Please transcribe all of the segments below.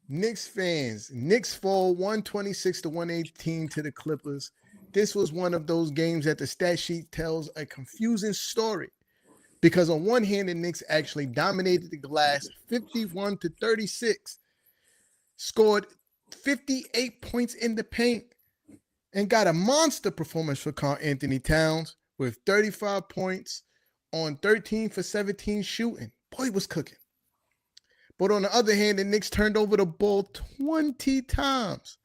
Knicks fans, Knicks fall 126 to 118 to the Clippers. This was one of those games that the stat sheet tells a confusing story because on one hand, the Knicks actually dominated the glass 51 to 36, scored 58 points in the paint, and got a monster performance for Karl-Anthony Towns with 35 points on 13 for 17 shooting. Boy, he was cooking. But on the other hand, the Knicks turned over the ball 20 times,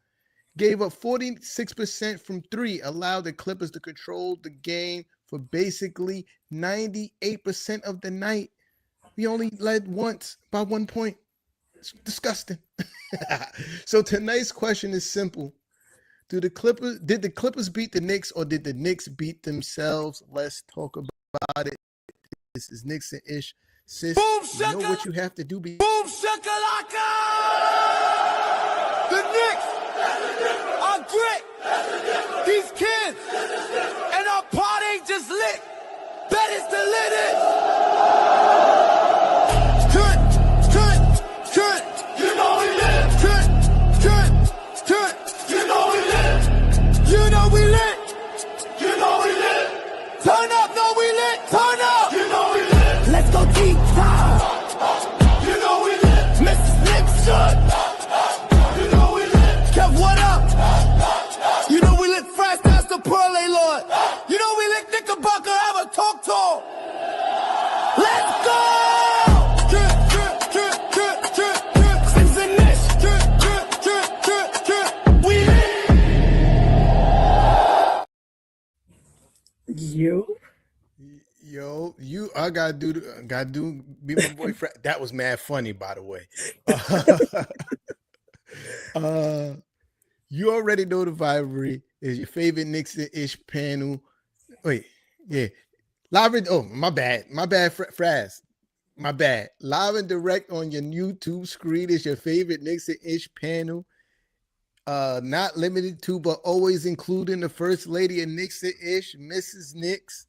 gave up 46% from three, allowed the Clippers to control the game for basically 98% of the night. We only led once by 1 point. It's disgusting. So tonight's question is simple. Did the Clippers beat the Knicks or did the Knicks beat themselves? Let's talk about it. This is Knicks N Ish. Sis, Boom, you know what you have to do. Boom shakalaka! The Knicks are great. These kids and our party just lit. Bet it's the littest. You know we lit. You know we lit. You know we lit. You know we lit. Turn up, no we lit. Turn up. You know we lit. Let's go deep down. You know we lit. Mrs. Nixon. You know we lit. Kev, what up? You know we lit fresh, that's the Pearly Lord. You know we lit Knickerbocker, have a talk. Let's go! I gotta do be my boyfriend. That was mad funny, by the way. You already know the Vibery is your favorite Knicks N Ish panel. Wait, yeah. Live and my bad, Fraz. My bad. Live and direct on your YouTube screen is your favorite Knicks N Ish panel. Not limited to, but always including the First Lady of Knicks N Ish, Mrs. Knicks.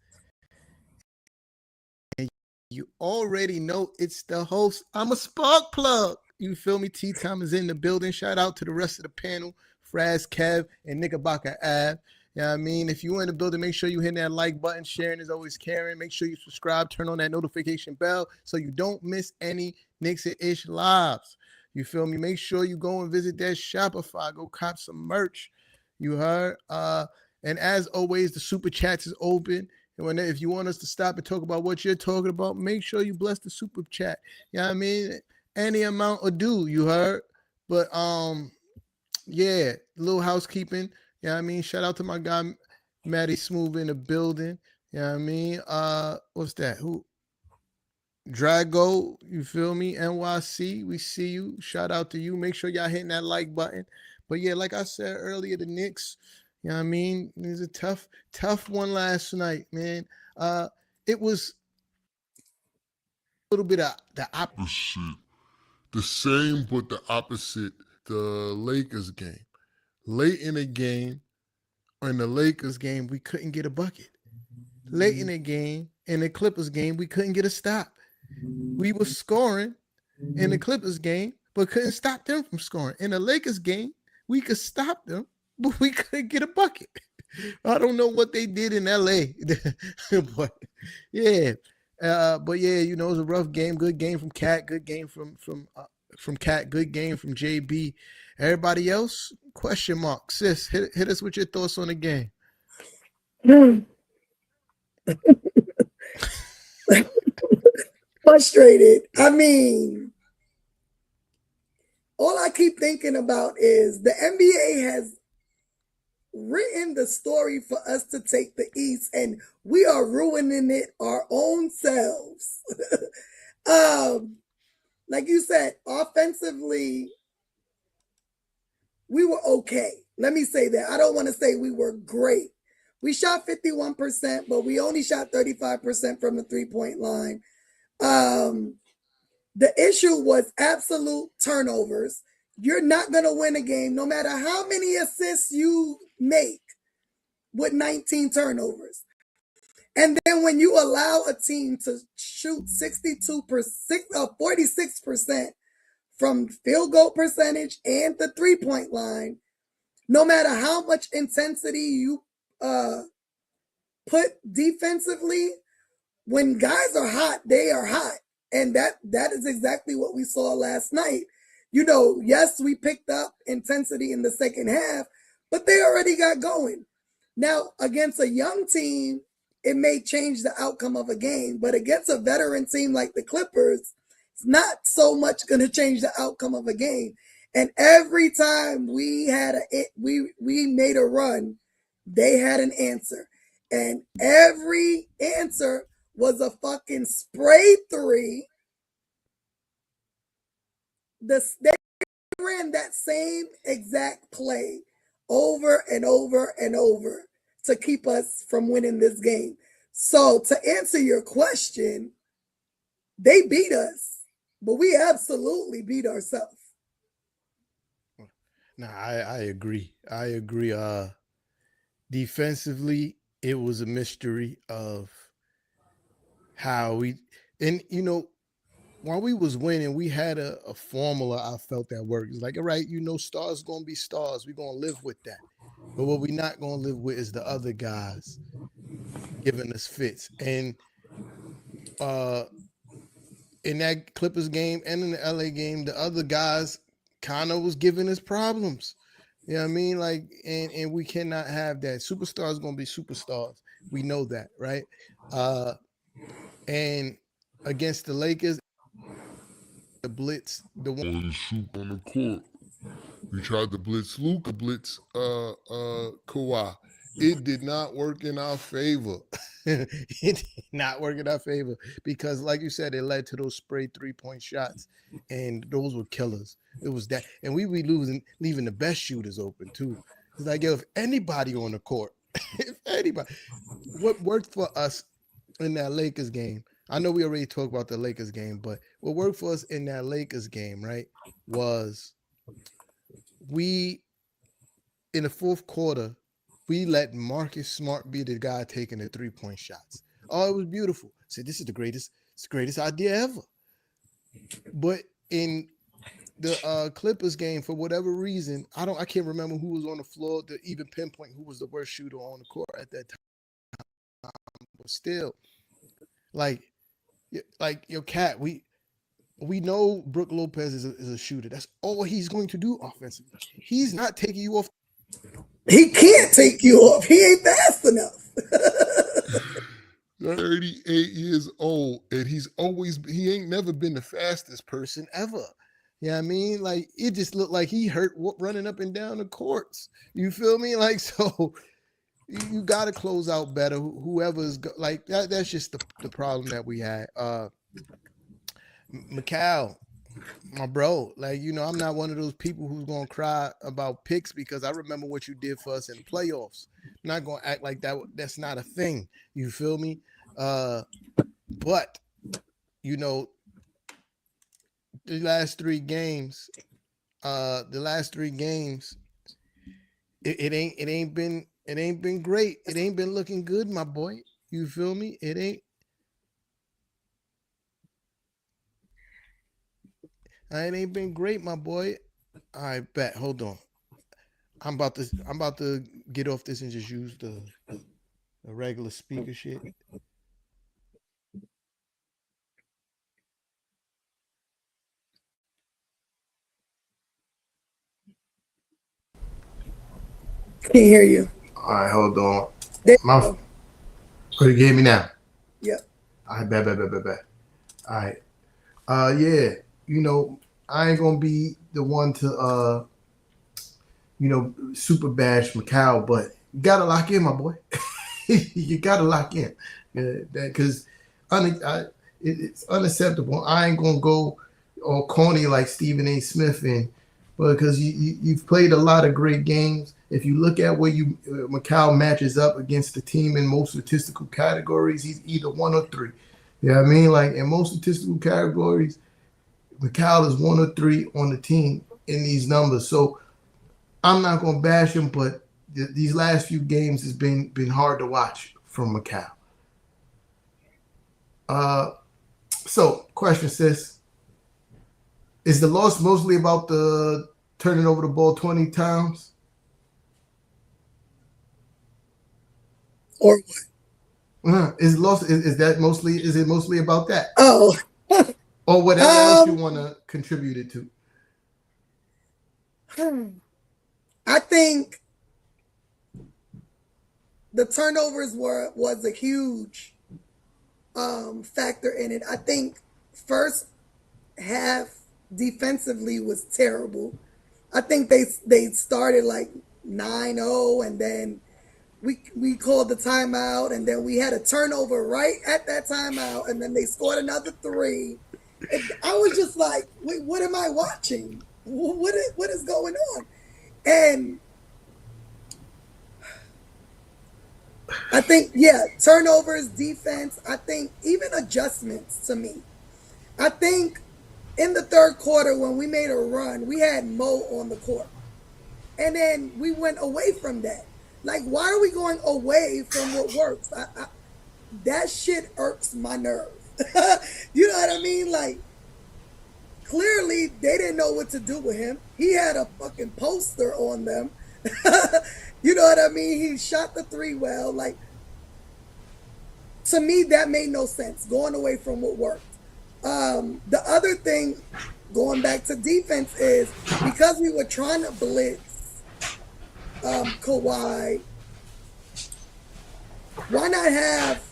And you already know it's the host. I'm a spark plug. You feel me? T-Time is in the building. Shout out to the rest of the panel, Fraz, Kev, and Knickerbocker Ave. You know what I mean? If you're in the building, make sure you hit that like button. Sharing is always caring. Make sure you subscribe. Turn on that notification bell so you don't miss any Knicks N Ish lives. You feel me? Make sure you go and visit that Shopify. Go cop some merch. You heard? And as always, the super chats is open. And if you want us to stop and talk about what you're talking about, make sure you bless the super chat. You know what I mean? Any amount of due, you heard? But yeah, little housekeeping. You know what I mean? Shout out to my guy Matty Smooth in the building. You know what I mean? What's that? Who? Drago, you feel me? NYC, we see you. Shout out to you. Make sure y'all hitting that like button. But yeah, like I said earlier, the Knicks, you know what I mean? It was a tough one last night, man. It was a little bit of the opposite. The same, but the opposite. The Lakers game. Late in the game, in the Lakers game, we couldn't get a bucket. Late in the game, in the Clippers game, we couldn't get a stop. We were scoring in the Clippers game, but couldn't stop them from scoring. In the Lakers game, we could stop them, but we couldn't get a bucket. I don't know what they did in LA. But yeah. But yeah, you know, it was a rough game. Good game from Cat. Good game from Cat. Good game from JB. Everybody else, question mark. Sis, hit us with your thoughts on the game. Frustrated. I mean, all I keep thinking about is the NBA has written the story for us to take the East, and we are ruining it our own selves. Like you said, offensively, we were okay. Let me say that. I don't want to say we were great. We shot 51%, but we only shot 35% from the three-point line. The issue was absolute turnovers. You're not going to win a game no matter how many assists you make with 19 turnovers. And then when you allow a team to shoot 46% from field goal percentage and the 3-point line, no matter how much intensity you put defensively, when guys are hot, they are hot. And that is exactly what we saw last night. Yes, we picked up intensity in the second half, but they already got going. Now, against a young team, it may change the outcome of a game, but against a veteran team like the Clippers, it's not so much going to change the outcome of a game. And every time we made a run, they had an answer. And every answer was a fucking spray three. They ran that same exact play over and over and over to keep us from winning this game. So to answer your question, they beat us, but we absolutely beat ourselves. Nah, I agree. Defensively, it was a mystery of how while we was winning, we had a formula I felt that worked. It's like, all right, stars gonna be stars. We're gonna live with that. But what we're not gonna live with is the other guys giving us fits. And in that Clippers game and in the LA game, the other guys kind of was giving us problems. You know what I mean? Like, and we cannot have that. Superstars gonna be superstars. We know that, right? And against the Lakers, the blitz, the one shoot on the court. We tried to blitz Luka, blitz Kawhi. It did not work in our favor. It did not work in our favor because, like you said, it led to those spray 3-point shots, and those were killers. It was that, and we leaving the best shooters open too. It's like, if anybody on the court, if anybody, what worked for us in that Lakers game, I know we already talked about the Lakers game, but what worked for us in that Lakers game, right, was we, in the fourth quarter, we let Marcus Smart be the guy taking the 3-point shots. Oh, it was beautiful. I said, this is the greatest idea ever. But in the Clippers game, for whatever reason, I can't remember who was on the floor to even pinpoint who was the worst shooter on the court at that time. But still, like your cat, we know Brook Lopez is a shooter. That's all he's going to do offensively. He's not taking you off. He can't take you off. He ain't fast enough. 38 years old, and he ain't never been the fastest person ever. You know what I mean? Like, it just looked like he hurt running up and down the courts. You feel me? Like, so you got to close out better. Whoever's like that. That's just the problem that we had. Mikal, my bro, like, I'm not one of those people who's gonna cry about picks because I remember what you did for us in the playoffs. I'm not gonna act like that's not a thing. You feel me? But the last three games, it ain't been great. It ain't been looking good, my boy. You feel me? It ain't. It ain't been great, my boy. I bet. Hold on. I'm about to get off this and just use the regular speaker shit. Can't hear you. All right, hold on. You gave me now. Yep. All right, bet. All right. Yeah. I ain't gonna be the one to super bash Mikal, but you gotta lock in, my boy. You gotta lock in. Because it's unacceptable. I ain't gonna go all corny like Stephen A. Smith because you've played a lot of great games. If you look at where Mikal matches up against the team in most statistical categories, he's either 1 or 3. You know what I mean? Like, in most statistical categories, Mikal is 1 or 3 on the team in these numbers. So I'm not going to bash him, but these last few games has been hard to watch from Mikal. So, question, sis. Is the loss mostly about the turning over the ball 20 times? Or what? Is it mostly about that? Oh. Or whatever else you want to contribute it to? I think the turnovers was a huge factor in it. I think first half defensively was terrible. I think they started like 9-0, and then we called the timeout, and then we had a turnover right at that timeout, and then they scored another 3. And I was just like, wait, what am I watching? What is going on? And I think, turnovers, defense, I think even adjustments to me. I think in the third quarter when we made a run, we had Mo on the court. And then we went away from that. Like, why are we going away from what works? That shit irks my nerve. You know what I mean? Like, clearly they didn't know what to do with him. He had a fucking poster on them. You know what I mean? He shot the 3 well. Like, to me, that made no sense, going away from what worked. The other thing, going back to defense, is because we were trying to blitz Kawhi, why not have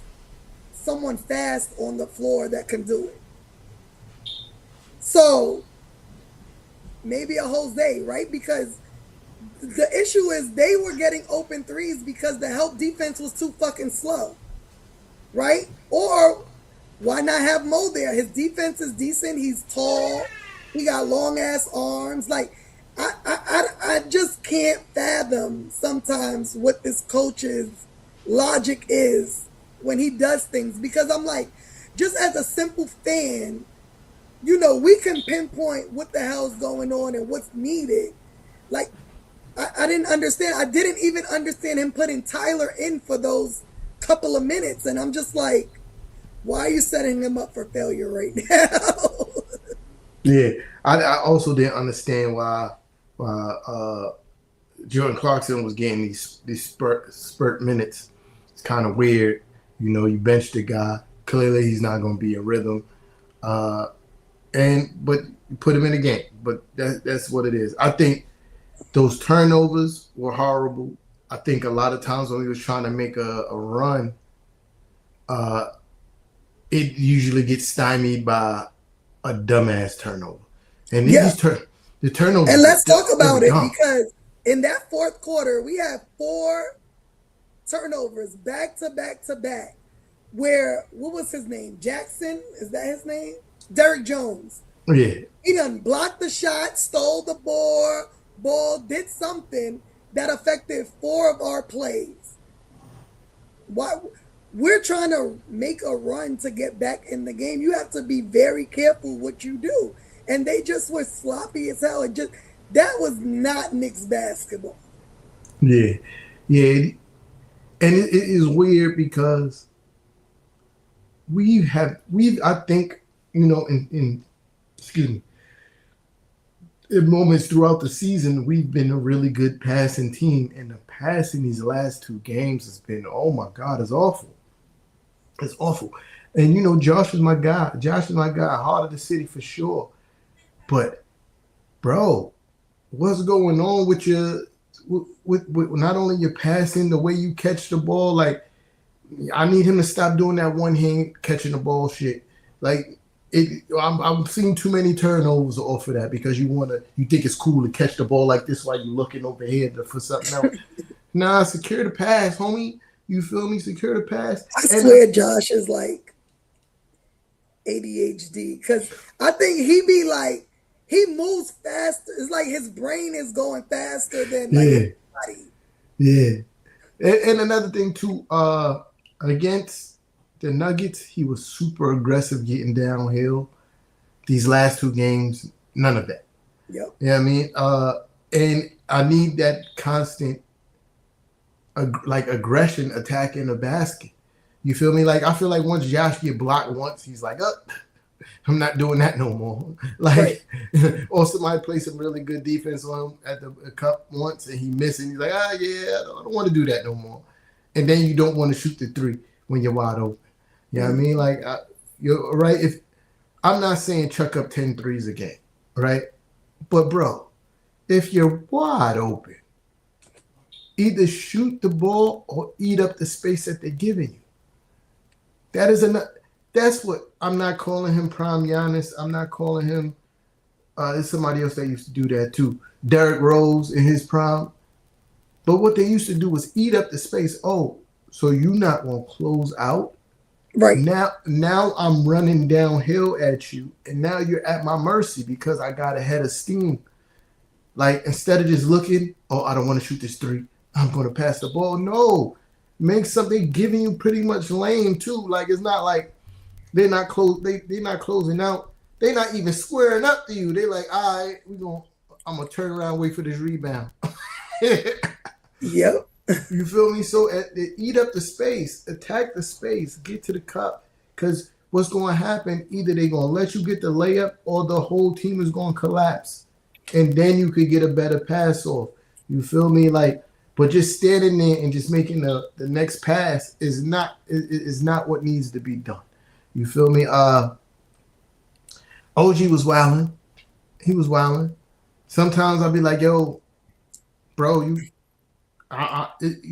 someone fast on the floor that can do it? So maybe a Jose, right? Because the issue is they were getting open threes because the help defense was too fucking slow, right? Or why not have Mo there? His defense is decent. He's tall. He got long ass arms. Like, I just can't fathom sometimes what this coach's logic is when he does things, because I'm like, just as a simple fan, you know, we can pinpoint what the hell's going on and what's needed. Like, I didn't understand. I didn't even understand him putting Tyler in for those couple of minutes. And I'm just like, why are you setting him up for failure right now? Yeah. I also didn't understand why Jordan Clarkson was getting these spurt minutes. It's kind of weird. You know, you benched the guy. Clearly he's not going to be in rhythm. But you put him in the game. But that's what it is. I think those turnovers were horrible. I think a lot of times when we was trying to make a run, it usually gets stymied by a dumbass turnover. And the turnovers. And let's talk about it, because in that fourth quarter, we had 4 turnovers back to back to back. Where, what was his name? Jackson? Is that his name? Derrick Jones. Yeah. He done blocked the shot, stole the ball, did something that affected 4 of our plays. Why? We're trying to make a run to get back in the game. You have to be very careful what you do. And they just were sloppy as hell. That was not Knicks basketball. Yeah. Yeah. And it is weird because I think, you know, in moments throughout the season, we've been a really good passing team, and the passing these last 2 games has been, oh my God, it's awful. It's awful. And, you know, Josh is my guy. Heart of the city for sure. But, bro, what's going on with with not only your passing, the way you catch the ball? Like, I need him to stop doing that one hand catching the ball shit. Like, I'm seeing too many turnovers off of that because you think it's cool to catch the ball like this while you're looking over here for something else. Nah, secure the pass, homie. You feel me? Secure the pass. I swear Josh is like ADHD, because I think he moves faster. It's like his brain is going faster than his body. Yeah. And another thing too, against the Nuggets, he was super aggressive getting downhill. These last 2 games, none of that. Yep. You know what I mean? And I need that constant aggression attacking the basket. You feel me? Like, I feel like once Josh get blocked once, he's like, I'm not doing that no more. Like, or somebody play some really good defense on him at the cup once and he missed it. He's like, yeah, I don't want to do that no more. And then you don't want to shoot the three when you're wide open. You know what I mean? Like, you're right. If I'm not saying chuck up 10 threes a game, right? But bro, if you're wide open, either shoot the ball or eat up the space that they're giving you. That is enough. That's what I'm not calling him prime Giannis. I'm not calling him. There's somebody else that used to do that too. Derrick Rose in his prime. But what they used to do was eat up the space. Oh, so you're not going to close out? Right. Now I'm running downhill at you, and now you're at my mercy because I got a head of steam. Like, instead of just looking, oh, I don't want to shoot this three, I'm going to pass the ball. No. Make something giving you pretty much lane too. Like, it's not like they're not not closing out. They're not even squaring up to you. They're like, all right, I'm gonna turn around, wait for this rebound. Yep. You feel me? So eat up the space, attack the space, get to the cup. Because what's going to happen? Either they're going to let you get the layup, or the whole team is going to collapse, and then you could get a better pass off. You feel me? Like, but just standing there and just making the next pass is not what needs to be done. You feel me? OG was wilding. He was wilding. Sometimes I'll be like, yo, bro, you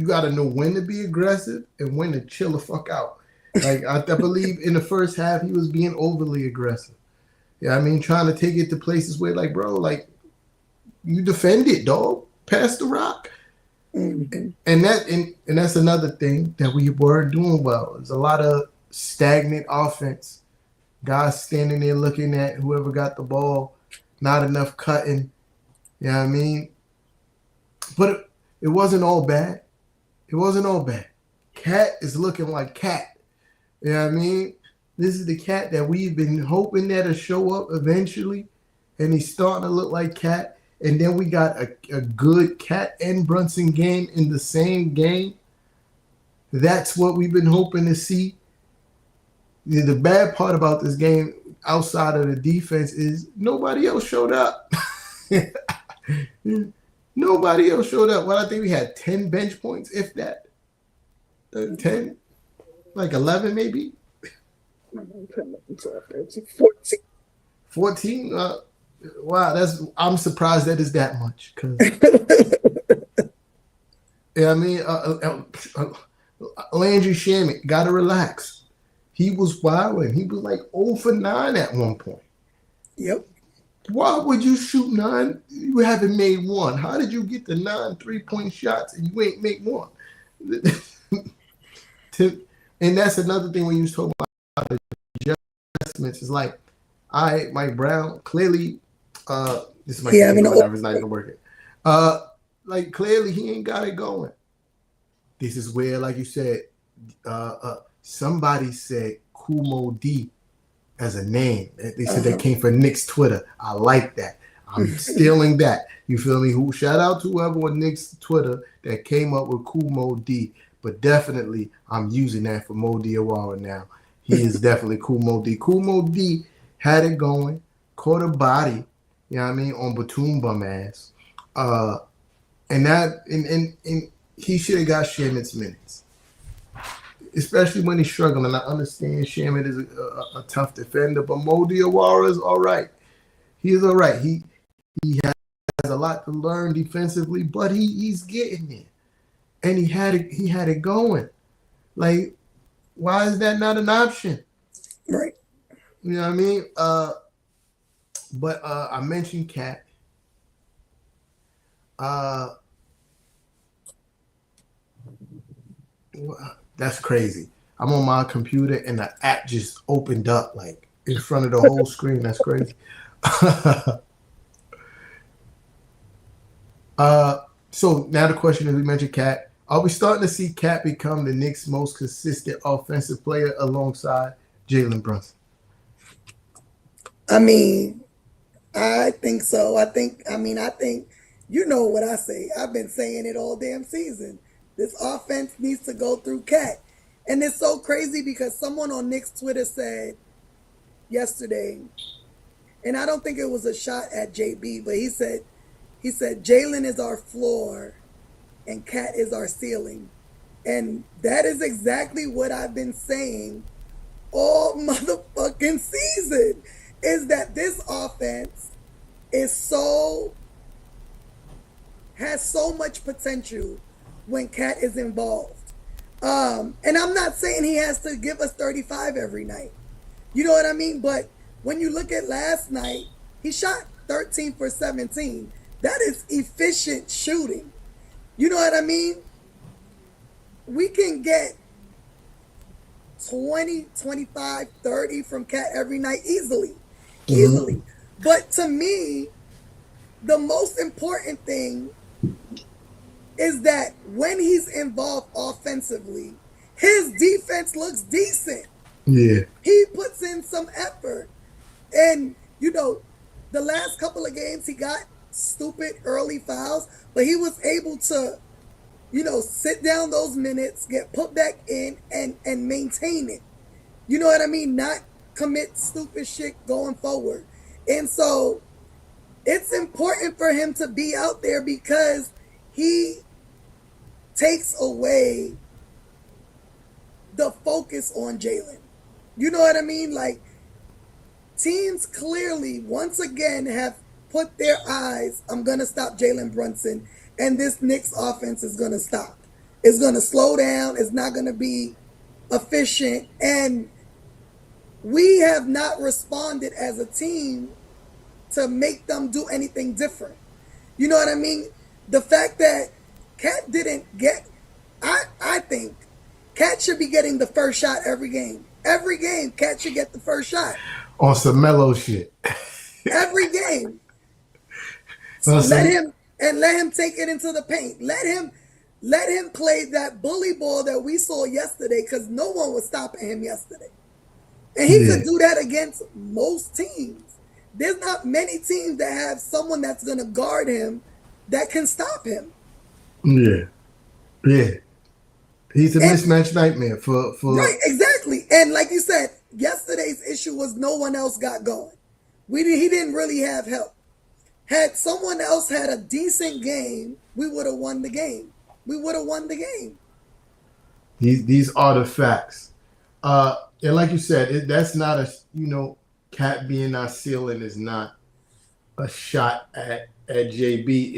got to know when to be aggressive and when to chill the fuck out. Like, I believe in the first half, he was being overly aggressive. Yeah, I mean, trying to take it to places where, like, bro, like, you defend it, dog. Pass the rock. Mm-hmm. And that's another thing that we weren't doing well. There's a lot of stagnant offense. Guys standing there looking at whoever got the ball, not enough cutting. You know what I mean? But it wasn't all bad. It wasn't all bad. Cat is looking like Cat. You know what I mean? This is the Cat that we've been hoping that'll show up eventually. And he's starting to look like Cat. And then we got a good Cat and Brunson game in the same game. That's what we've been hoping to see. The bad part about this game, outside of the defense, is nobody else showed up. Nobody else showed up. Well, I think we had 10 bench points, if that. 10? Like 11, maybe? 14. 14? Wow, I'm surprised that is that much. Cause, yeah, I mean, Landry Shamet, got to relax. He was wilding. He was like 0 for 9 at one point. Yep. Why would you shoot 9? You haven't made one. How did you get the 9 3-point shots and you ain't make one? And that's another thing when you was talking about the adjustments. It's like, Mike Brown, clearly, this might be whatever, it's not even working. Like, clearly he ain't got it going. This is where, like you said, somebody said Kumo D as a name. They said that came from Knicks Twitter. I like that. I'm stealing that. You feel me? Shout out to whoever on Knicks Twitter that came up with Kumo D. But definitely, I'm using that for Mo Diawara now. He is definitely Kumo D. Kumo D had it going, caught a body, you know what I mean, on Batum bum ass. And he should have got Shamit's minutes. Especially when he's struggling. I understand Shamit is a tough defender, but Mo Diawara is all right. He is all right. He has a lot to learn defensively, but he's getting there. And he had it going. Like, why is that not an option? Right. You know what I mean? But I mentioned Cat. That's crazy. I'm on my computer and the app just opened up like in front of the whole screen. That's crazy. So now the question is, we mentioned Cat. Are we starting to see Cat become the Knicks' most consistent offensive player alongside Jalen Brunson? I mean, I think so. I think, you know what I say. I've been saying it all damn season. This offense needs to go through Cat. And it's so crazy because someone on Knicks Twitter said, yesterday, and I don't think it was a shot at JB, but he said Jalen is our floor and Cat is our ceiling. And that is exactly what I've been saying all motherfucking season, is that this offense has so much potential when Cat is involved. And I'm not saying he has to give us 35 every night. You know what I mean? But when you look at last night, he shot 13 for 17. That is efficient shooting. You know what I mean? We can get 20, 25, 30 from Cat every night easily. Easily. But to me, the most important thing is that when he's involved offensively, his defense looks decent. Yeah. He puts in some effort. And, you know, the last couple of games he got stupid early fouls, but he was able to, you know, sit down those minutes, get put back in, and maintain it. You know what I mean? Not commit stupid shit going forward. And so it's important for him to be out there because he takes away the focus on Jalen. You know what I mean? Like, teams clearly, once again, have put their eyes, I'm going to stop Jalen Brunson, and this Knicks offense is going to stop. It's going to slow down. It's not going to be efficient. And we have not responded as a team to make them do anything different. You know what I mean? The fact that Cat didn't get, I think Cat should be getting the first shot every game. Every game, Cat should get the first shot. On some mellow shit. Every game. So let him take it into the paint. Let him play that bully ball that we saw yesterday, because no one was stopping him yesterday. And he could do that against most teams. There's not many teams that have someone that's going to guard him that can stop him. Yeah. Yeah. He's a mismatch nightmare for right, exactly. And like you said, yesterday's issue was no one else got going. He didn't really have help. Had someone else had a decent game, we would have won the game. We would have won the game. These are the facts. And like you said, that's not a, you know, Cat being our ceiling is not a shot at JB.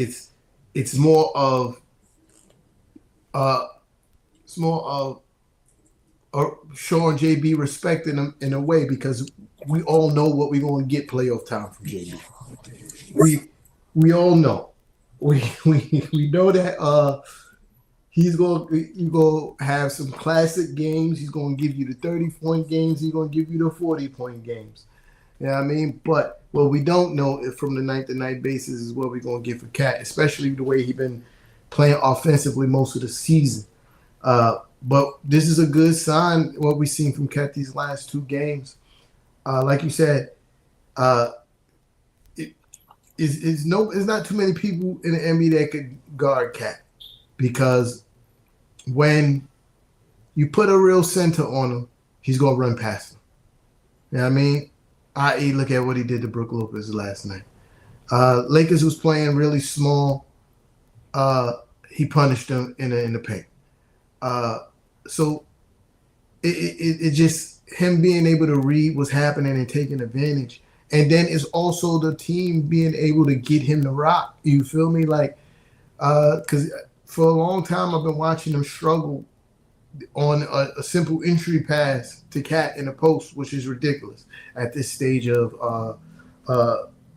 It's more of showing JB respect in a way, because we all know what we're going to get playoff time from JB. We all know. We know that he's going to have some classic games. He's going to give you the 30-point games. He's going to give you the 40-point games. You know what I mean? But what we don't know is from the night-to-night basis is what we're going to get for Cat, especially the way he's been playing offensively most of the season. But this is a good sign, what we've seen from Cat these last two games. Like you said, it's not too many people in the NBA that could guard Cat, because when you put a real center on him, he's going to run past him. You know what I mean? I.e., look at what he did to Brook Lopez last night. Lakers was playing really small. He punished them in the paint. So it just him being able to read what's happening and taking advantage. And then it's also the team being able to get him to rock. You feel me? Like, because for a long time I've been watching him struggle on a simple entry pass to Cat in the post, which is ridiculous at this stage of,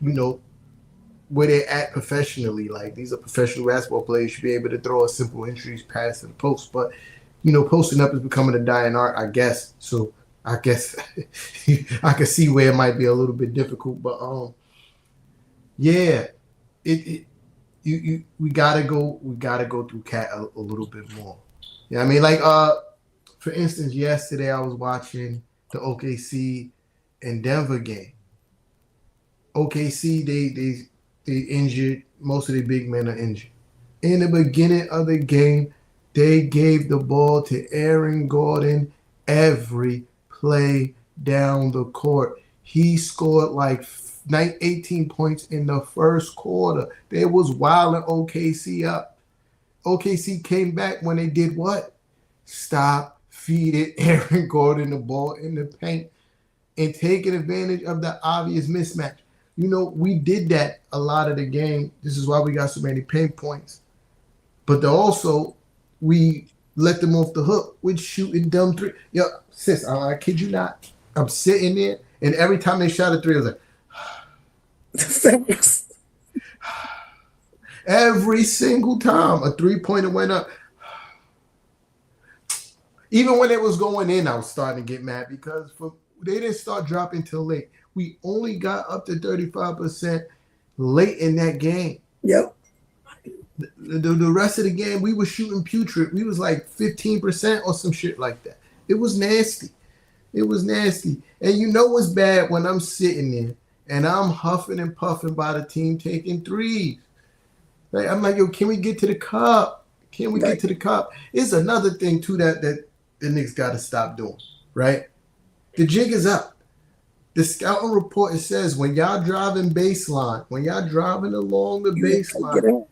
you know, where they're at professionally. Like, these are professional basketball players, should be able to throw a simple entry pass to the post. But, you know, posting up is becoming a dying art, I guess. So I guess I can see where it might be a little bit difficult. But yeah, we gotta go through Cat a little bit more. Yeah, I mean, like, for instance, yesterday I was watching the OKC and Denver game. OKC, they injured, most of the big men are injured. In the beginning of the game, they gave the ball to Aaron Gordon every play down the court. He scored like 18 points in the first quarter. They was wilding OKC up. OKC came back when they did what? Stop, feed it, Aaron Gordon the ball in the paint and taking advantage of the obvious mismatch. You know, we did that a lot of the game. This is why we got so many paint points. But also, we let them off the hook with shooting dumb three. Yo, sis, I kid you not. I'm sitting there, and every time they shot a three, I was like, every single time a three-pointer went up. Even when it was going in, I was starting to get mad because they didn't start dropping till late. We only got up to 35% late in that game. Yep. The rest of the game, we were shooting putrid. We was like 15% or some shit like that. It was nasty. It was nasty. And you know what's bad when I'm sitting there and I'm huffing and puffing by the team taking threes. Like, I'm like, yo, can we get to the cup? Can we get to the cup? It's another thing, too, that the Knicks got to stop doing, right? The jig is up. The scouting report, it says when y'all driving baseline, when y'all driving along the baseline,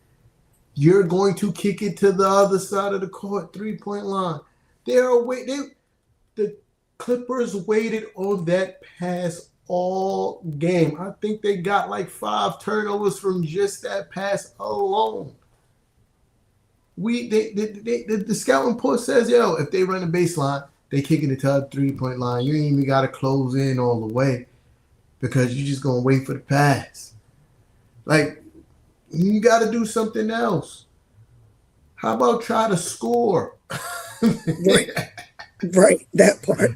you're going to kick it to the other side of the court, three-point line. The Clippers waited on that pass all game. I think they got like 5 turnovers from just that pass alone. The scouting report says, yo, if they run the baseline, they kicking it to the three-point line. You ain't even got to close in all the way because you're just going to wait for the pass. Like, you got to do something else. How about try to score? Right, that part.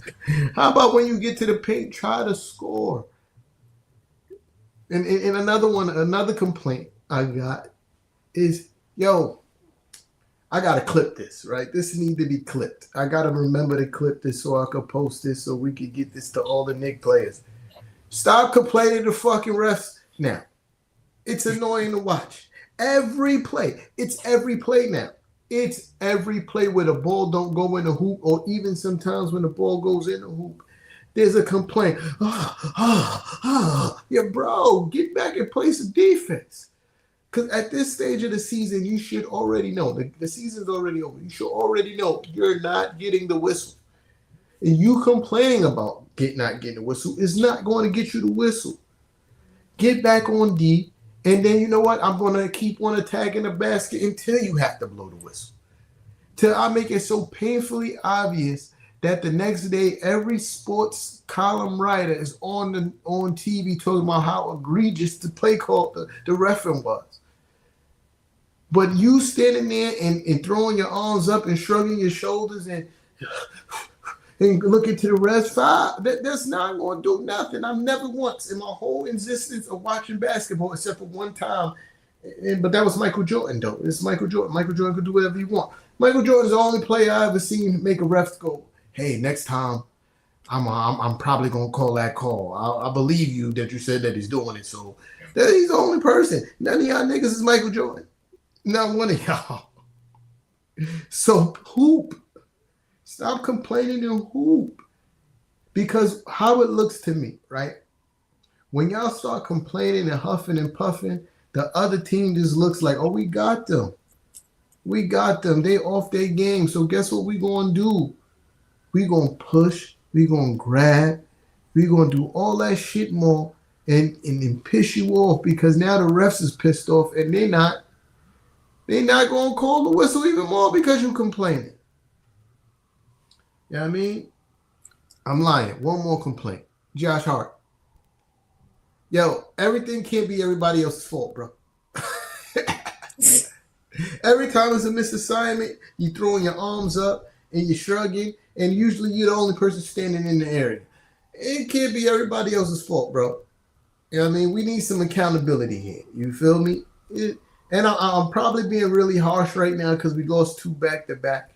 How about when you get to the paint, try to score? And another complaint I got is, yo, I got to clip this, right? This needs to be clipped. I got to remember to clip this so I could post this so we could get this to all the Knicks players. Stop complaining to fucking refs now. It's annoying to watch. Every play. It's every play now. It's every play where the ball don't go in the hoop or even sometimes when the ball goes in the hoop. There's a complaint. Yeah, bro, get back and play some defense. Because at this stage of the season, you should already know. The season's already over. You should already know you're not getting the whistle. And you complaining about not getting the whistle is not going to get you the whistle. Get back on D, and then you know what? I'm going to keep on attacking the basket until you have to blow the whistle. Till I make it so painfully obvious that the next day every sports column writer is on TV talking about how egregious the play call the referee was. But you standing there and throwing your arms up and shrugging your shoulders and looking to the rest, that's not going to do nothing. I've never once in my whole existence of watching basketball, except for one time, but that was Michael Jordan, though. It's Michael Jordan. Michael Jordan could do whatever he want. Michael Jordan's the only player I ever seen make a ref go, hey, next time, I'm probably going to call that call. I believe you that you said that he's doing it. So he's the only person. None of y'all niggas is Michael Jordan. Not one of y'all. So hoop. Stop complaining and hoop. Because how it looks to me, right? When y'all start complaining and huffing and puffing, the other team just looks like, oh, we got them. We got them. They off their game. So guess what we going to do? We going to push. We going to grab. We going to do all that shit more and piss you off because now the refs is pissed off and they're not going to call the whistle even more because you complaining. You know what I mean? I'm lying. One more complaint. Josh Hart. Yo, everything can't be everybody else's fault, bro. Every time it's a missed assignment, you throwing your arms up and you're shrugging, and usually you're the only person standing in the area. It can't be everybody else's fault, bro. You know what I mean? We need some accountability here. You feel me? And I'm probably being really harsh right now because we lost 2 back-to-back.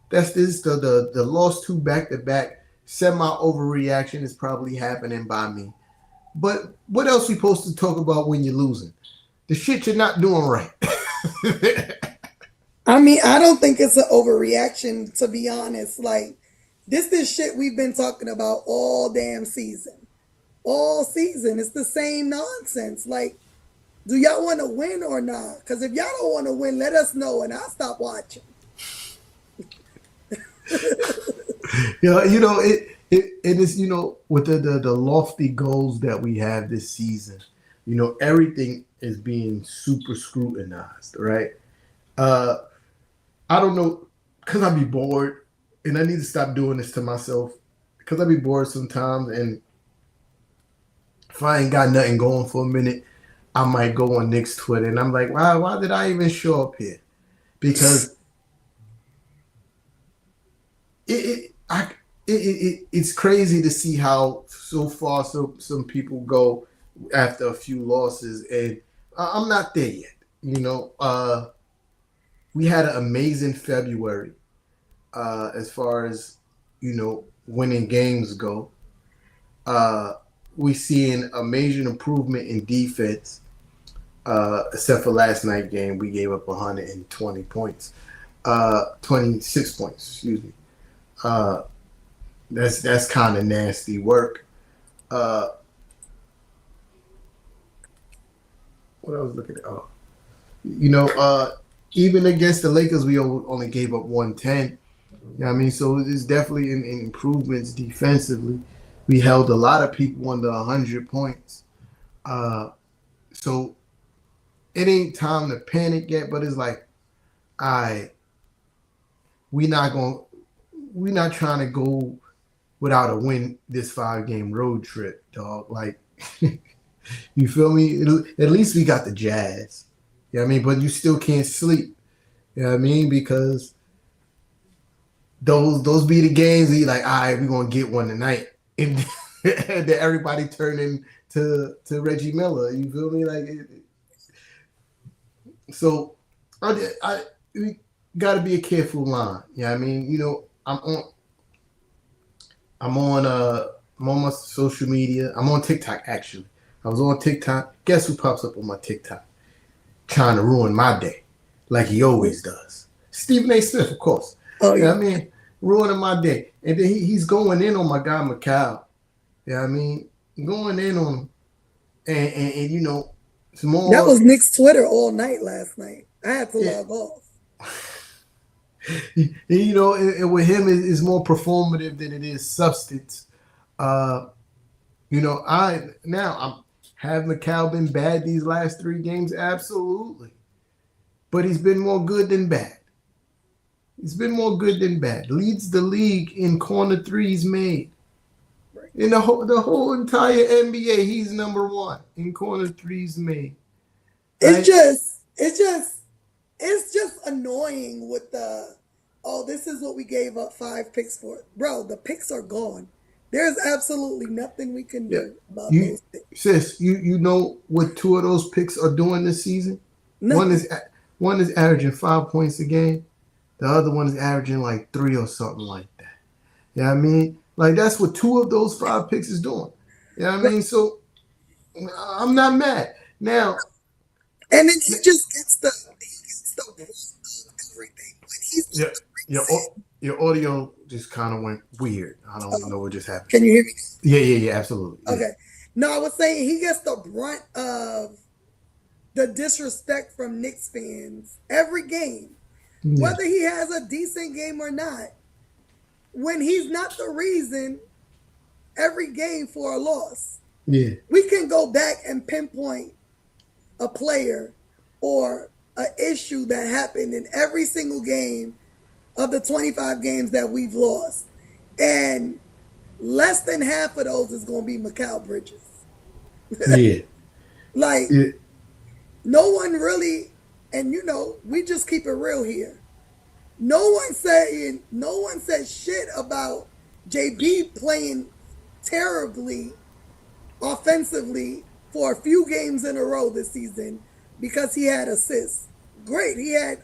The lost 2 back-to-back. Semi-overreaction is probably happening by me. But what else we supposed to talk about when you're losing? The shit you're not doing right. I mean, I don't think it's an overreaction, to be honest. Like, this is shit we've been talking about all damn season. all season. It's the same nonsense. Like, do y'all want to win or not? Because if y'all don't want to win, let us know and I'll stop watching. It is, with the lofty goals that we have this season, everything is being super scrutinized, right? I don't know, because I be bored, and I need to stop doing this to myself, because I be bored sometimes, and if I ain't got nothing going for a minute, I might go on Knicks Twitter, and I'm like, why did I even show up here? Because it's crazy to see how so far some people go after a few losses, and I'm not there yet. We had an amazing February as far as winning games go. We seeing a major improvement in defense, except for last night's game. We gave up 120 points, 26 points. Excuse me. That's kind of nasty work. What I was looking at, even against the Lakers, we only gave up 110. So it's definitely in improvements defensively. We held a lot of people under 100 points. So it ain't time to panic yet, but it's like, we're not trying to go without a win this 5-game road trip, dog. Like, you feel me? At least we got the Jazz. But you still can't sleep. Because those be the games that you're like, all right, we're gonna get one tonight. And then everybody turning to Reggie Miller. You feel me? So we gotta be a careful line. I'm on my social media. I'm on TikTok, actually. I was on TikTok. Guess who pops up on my TikTok? Trying to ruin my day, like he always does. Stephen A. Smith, of course. Oh, yeah. Ruining my day. And then he's going in on my guy, Macau. Going in on him. And some more. That was Nick's Twitter all night last night. I had to log off. And with him, it's more performative than it is substance. I'm have Macau been bad these last 3 games? Absolutely. But he's been more good than bad. Leads the league in corner threes made. In the whole entire NBA, he's number 1 in corner threes made. Right? It's just annoying with this is what we gave up 5 picks for. Bro, the picks are gone. There's absolutely nothing we can do about those picks. Sis, you know what 2 of those picks are doing this season? Nothing. One is averaging 5 points a game. The other one is averaging like 3 or something like that. That's what 2 of those 5 picks is doing. So I'm not mad. Now, and then he just gets the everything. Your audio just kind of went weird. I don't know what just happened. Can you hear me? Yeah, absolutely. Yeah. Okay. No, I was saying he gets the brunt of the disrespect from Knicks fans every game. Yeah. Whether he has a decent game or not, when he's not the reason every game for a loss. Yeah. We can go back and pinpoint a player or an issue that happened in every single game of the 25 games that we've lost. And less than half of those is going to be Mikal Bridges. Yeah. No one really, and we just keep it real here. No one said shit about JB playing terribly offensively for a few games in a row this season because he had assists. Great. He had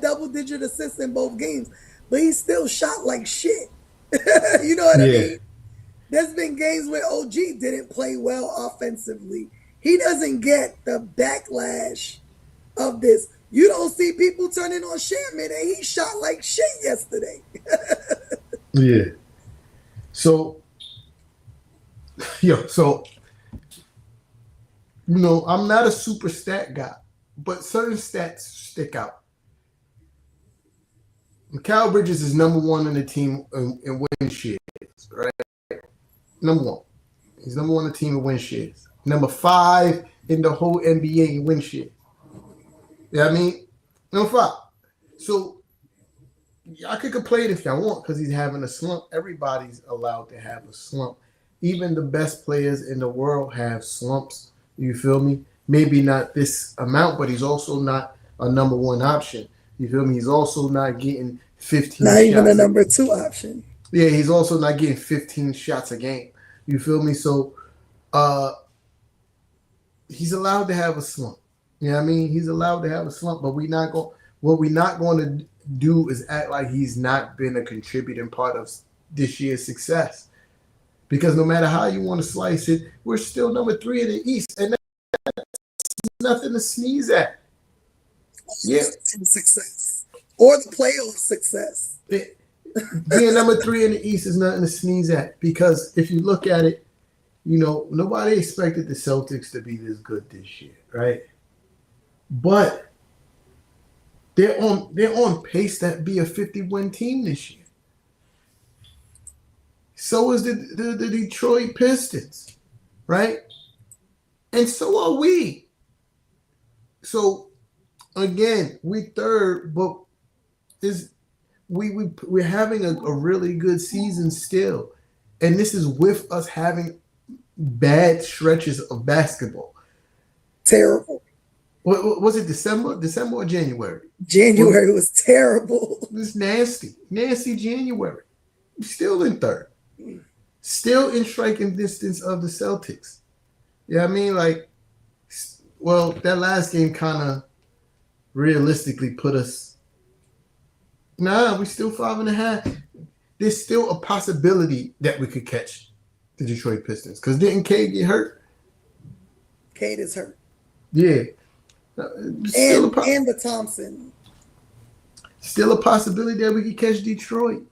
double-digit assists in both games, but he still shot like shit. You know what I mean? There's been games where OG didn't play well offensively. He doesn't get the backlash of this. You don't see people turning on Sherman, and he shot like shit yesterday. Yeah. So So I'm not a super stat guy, but certain stats stick out. Mikal Bridges is number one in the team in win shares, right? Number one. He's number one in the team in win shares. Number 5 in the whole NBA in win shares. Yeah, I mean, number 5. So y'all could complain if y'all want because he's having a slump. Everybody's allowed to have a slump. Even the best players in the world have slumps. You feel me? Maybe not this amount, but he's also not a number one option. You feel me? He's also not getting 15 Not shots. even a number 2 option. Yeah, he's also not getting 15 shots a game. You feel me? So he's allowed to have a slump. You know what I mean? He's allowed to have a slump, but what we're not going to do is act like he's not been a contributing part of this year's success. Because no matter how you want to slice it, we're still number 3 in the East, and that's nothing to sneeze at. Yeah, Success or the playoff success. Being number 3 in the East is nothing to sneeze at. Because if you look at it, nobody expected the Celtics to be this good this year, right? But they're on pace to be a 50-win team this year. So is the Detroit Pistons, right? And so are we. So again, we third, but we're having a really good season still, and this is with us having bad stretches of basketball. Terrible. What was it? December or January? January was terrible. It was nasty January. Still in third. Still in striking distance of the Celtics. Yeah, I mean, that last game kind of realistically put us. Nah, we still 5.5. There's still a possibility that we could catch the Detroit Pistons. Because didn't Cade get hurt? Cade is hurt. Yeah. And the Thompson. Still a possibility that we could catch Detroit.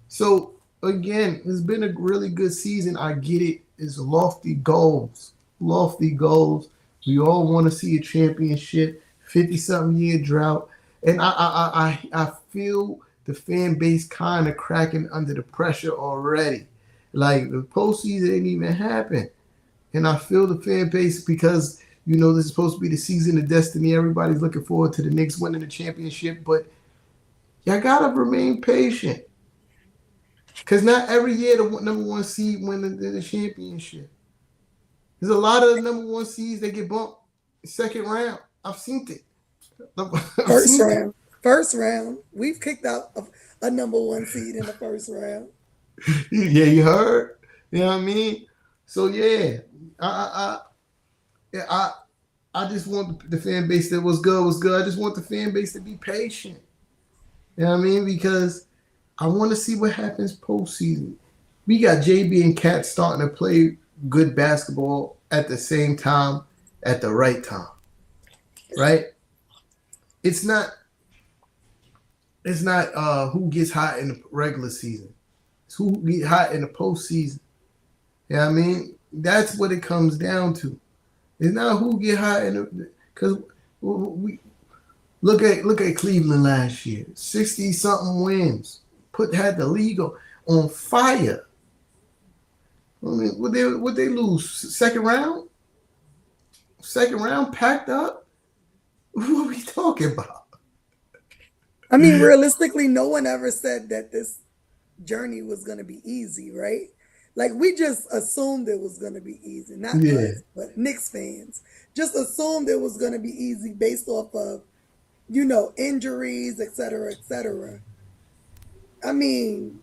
So again, it's been a really good season. I get it. It's lofty goals. We all want to see a championship, 50-something year drought. And I feel the fan base kind of cracking under the pressure already. Like the postseason didn't even happen. And I feel the fan base because, this is supposed to be the season of destiny. Everybody's looking forward to the Knicks winning the championship. But y'all got to remain patient. Because not every year the number 1 seed win the championship. There's a lot of number 1 seeds that get bumped second round. I've seen it. First round. We've kicked out a number 1 seed in the first round. Yeah, you heard. You know what I mean? So yeah, I just want the fan base that was good. I just want the fan base to be patient. You know what I mean? Because I want to see what happens postseason. We got JB and Cat starting to play good basketball at the same time, at the right time. Right? It's not who gets hot in the regular season. It's who get hot in the postseason. You know what I mean? That's what it comes down to. It's not who get hot in the, because we look at Cleveland last year. 60-something wins. Had the league on fire. I mean, would they lose second round? Second round packed up? What are we talking about? I mean, realistically, no one ever said that this journey was going to be easy, right? Like, we just assumed it was going to be easy. Not us, but Knicks fans. Just assumed it was going to be easy based off of, injuries, et cetera, et cetera. I mean,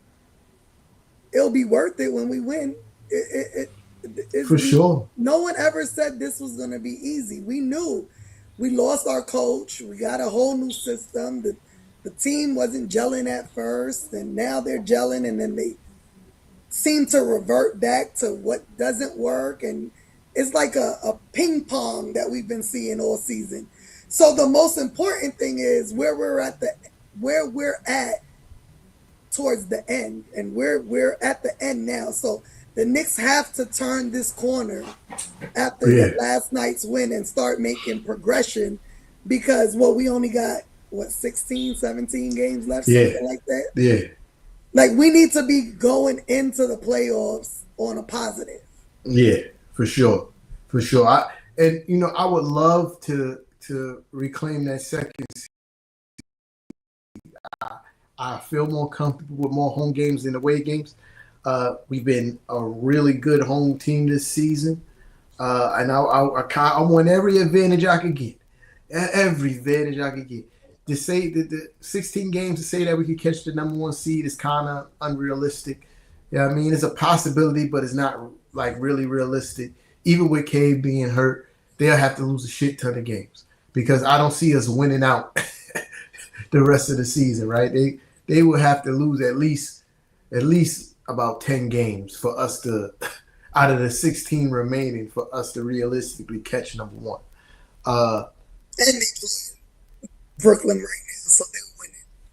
it'll be worth it when we win. For sure. No one ever said this was going to be easy. We knew. We lost our coach. We got a whole new system. The team wasn't gelling at first, and now they're gelling, and then they seem to revert back to what doesn't work. And it's like a ping pong that we've been seeing all season. So the most important thing is where we're at towards the end, and we're at the end now. So The Knicks have to turn this corner after the last night's win and start making progression because, we only got, 16, 17 games left, something like that? Yeah. Like, we need to be going into the playoffs on a positive. Yeah, for sure. For sure. I would love to reclaim that second seed. I feel more comfortable with more home games than away games. We've been a really good home team this season. And I want every advantage I could get. Every advantage I could get. To say that the 16 games, to say that we could catch the number one seed is kind of unrealistic. Yeah, I mean, it's a possibility, but it's not like really realistic. Even with Cade being hurt, they'll have to lose a shit ton of games because I don't see us winning out the rest of the season, right? They will have to lose at least about 10 games for us to, out of the 16 remaining, for us to realistically catch number one. And they play Brooklyn right now, so they're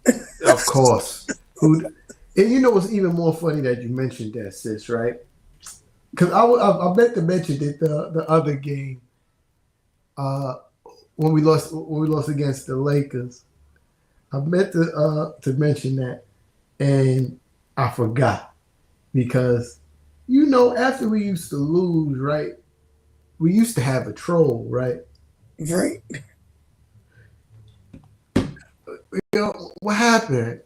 winning. Of course. And you know what's even more funny that you mentioned that, sis, right? Because I meant to mention that the other game, when we lost against the Lakers, I meant to mention that, and I forgot because after we used to lose, right? We used to have a troll, right? Right. What happened?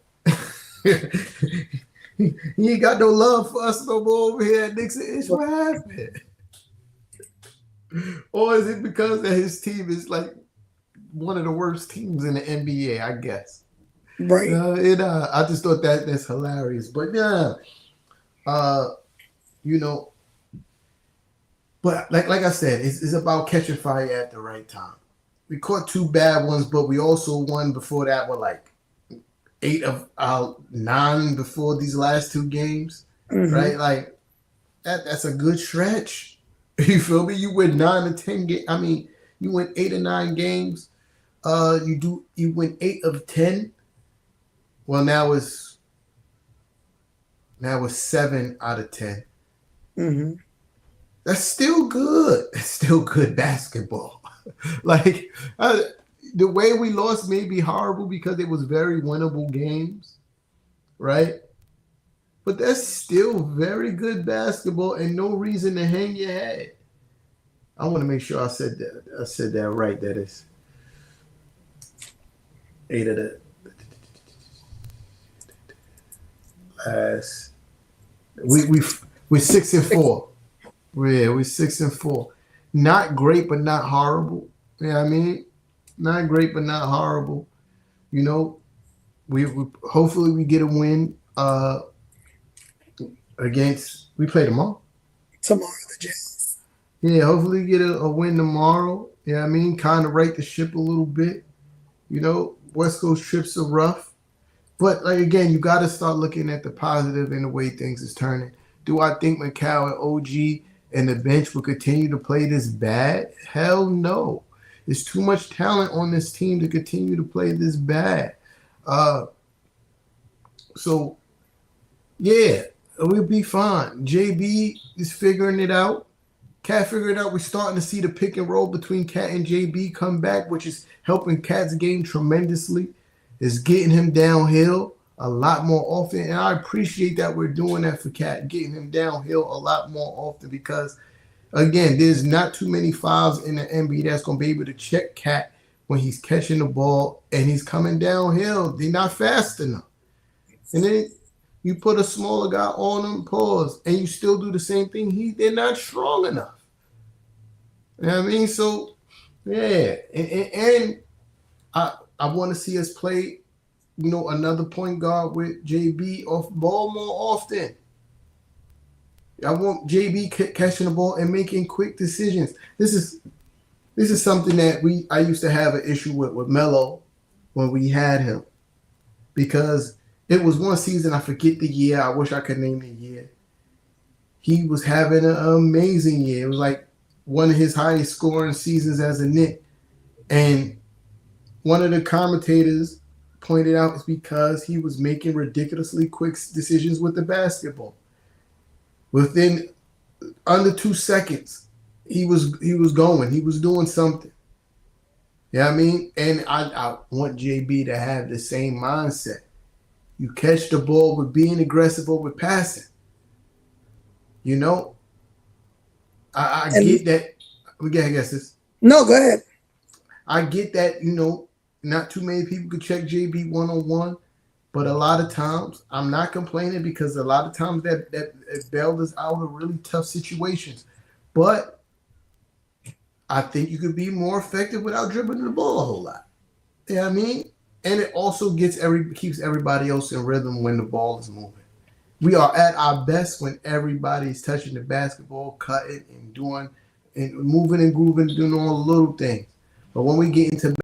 He ain't got no love for us no more over here at Knicks N Ish. What happened? Or is it because that his team is like one of the worst teams in the NBA, I guess. Right. I just thought that's hilarious. But but like I said, it's about catching fire at the right time. We caught 2 bad ones, but we also won before that with like 8 of our 9 before these last 2 games, right? Like that's a good stretch. You feel me? You win 9 to 10 games. I mean, you win 8 or 9 games. You win 8 of 10. Well, now it's 7 out of 10. Mm-hmm. That's still good. It's still good basketball. Like the way we lost may be horrible because it was very winnable games, right? But that's still very good basketball and no reason to hang your head. I want to make sure I said that. I said that right. That is 8 of the last. We're 6-4. We're 6-4. Not great, but not horrible. Yeah, I mean, not great, but not horrible. We hopefully we get a win against. We play tomorrow. Tomorrow, the Jazz. Yeah, hopefully get a win tomorrow. Yeah, I mean, kind of right the ship a little bit. West Coast trips are rough, but like again, you got to start looking at the positive in the way things is turning. Do I think Macau and OG and the bench will continue to play this bad? Hell no. There's too much talent on this team to continue to play this bad. So, yeah, we'll be fine. JB is figuring it out. Cat figured it out. We're starting to see the pick and roll between Cat and JB come back, which is helping Cat's game tremendously. It's getting him downhill a lot more often. And I appreciate that we're doing that for Cat, getting him downhill a lot more often because, again, there's not too many fouls in the NBA that's going to be able to check Cat when he's catching the ball and he's coming downhill. They're not fast enough. And then you put a smaller guy on him, pause, and you still do the same thing. They're not strong enough. You know what I mean? So, yeah. And I want to see us play another point guard with JB off ball more often. I want JB catching the ball and making quick decisions. This is something that I used to have an issue with Melo when we had him because it was one season, I forget the year. I wish I could name the year. He was having an amazing year. It was like one of his highest scoring seasons as a Knick. And one of the commentators pointed out it's because he was making ridiculously quick decisions with the basketball. Within under 2 seconds, he was going. He was doing something. You know what I mean? And I want JB to have the same mindset. You catch the ball with being aggressive over passing. You know? I get that. We gotta guess this. No, go ahead. I get that, not too many people could check JB one-on-one, but a lot of times I'm not complaining because a lot of times that bailed us out of really tough situations. But I think you could be more effective without dribbling the ball a whole lot. You know what I mean? And it also keeps everybody else in rhythm when the ball is moving. We are at our best when everybody's touching the basketball, cutting and doing and moving and grooving, doing all the little things. But when we get into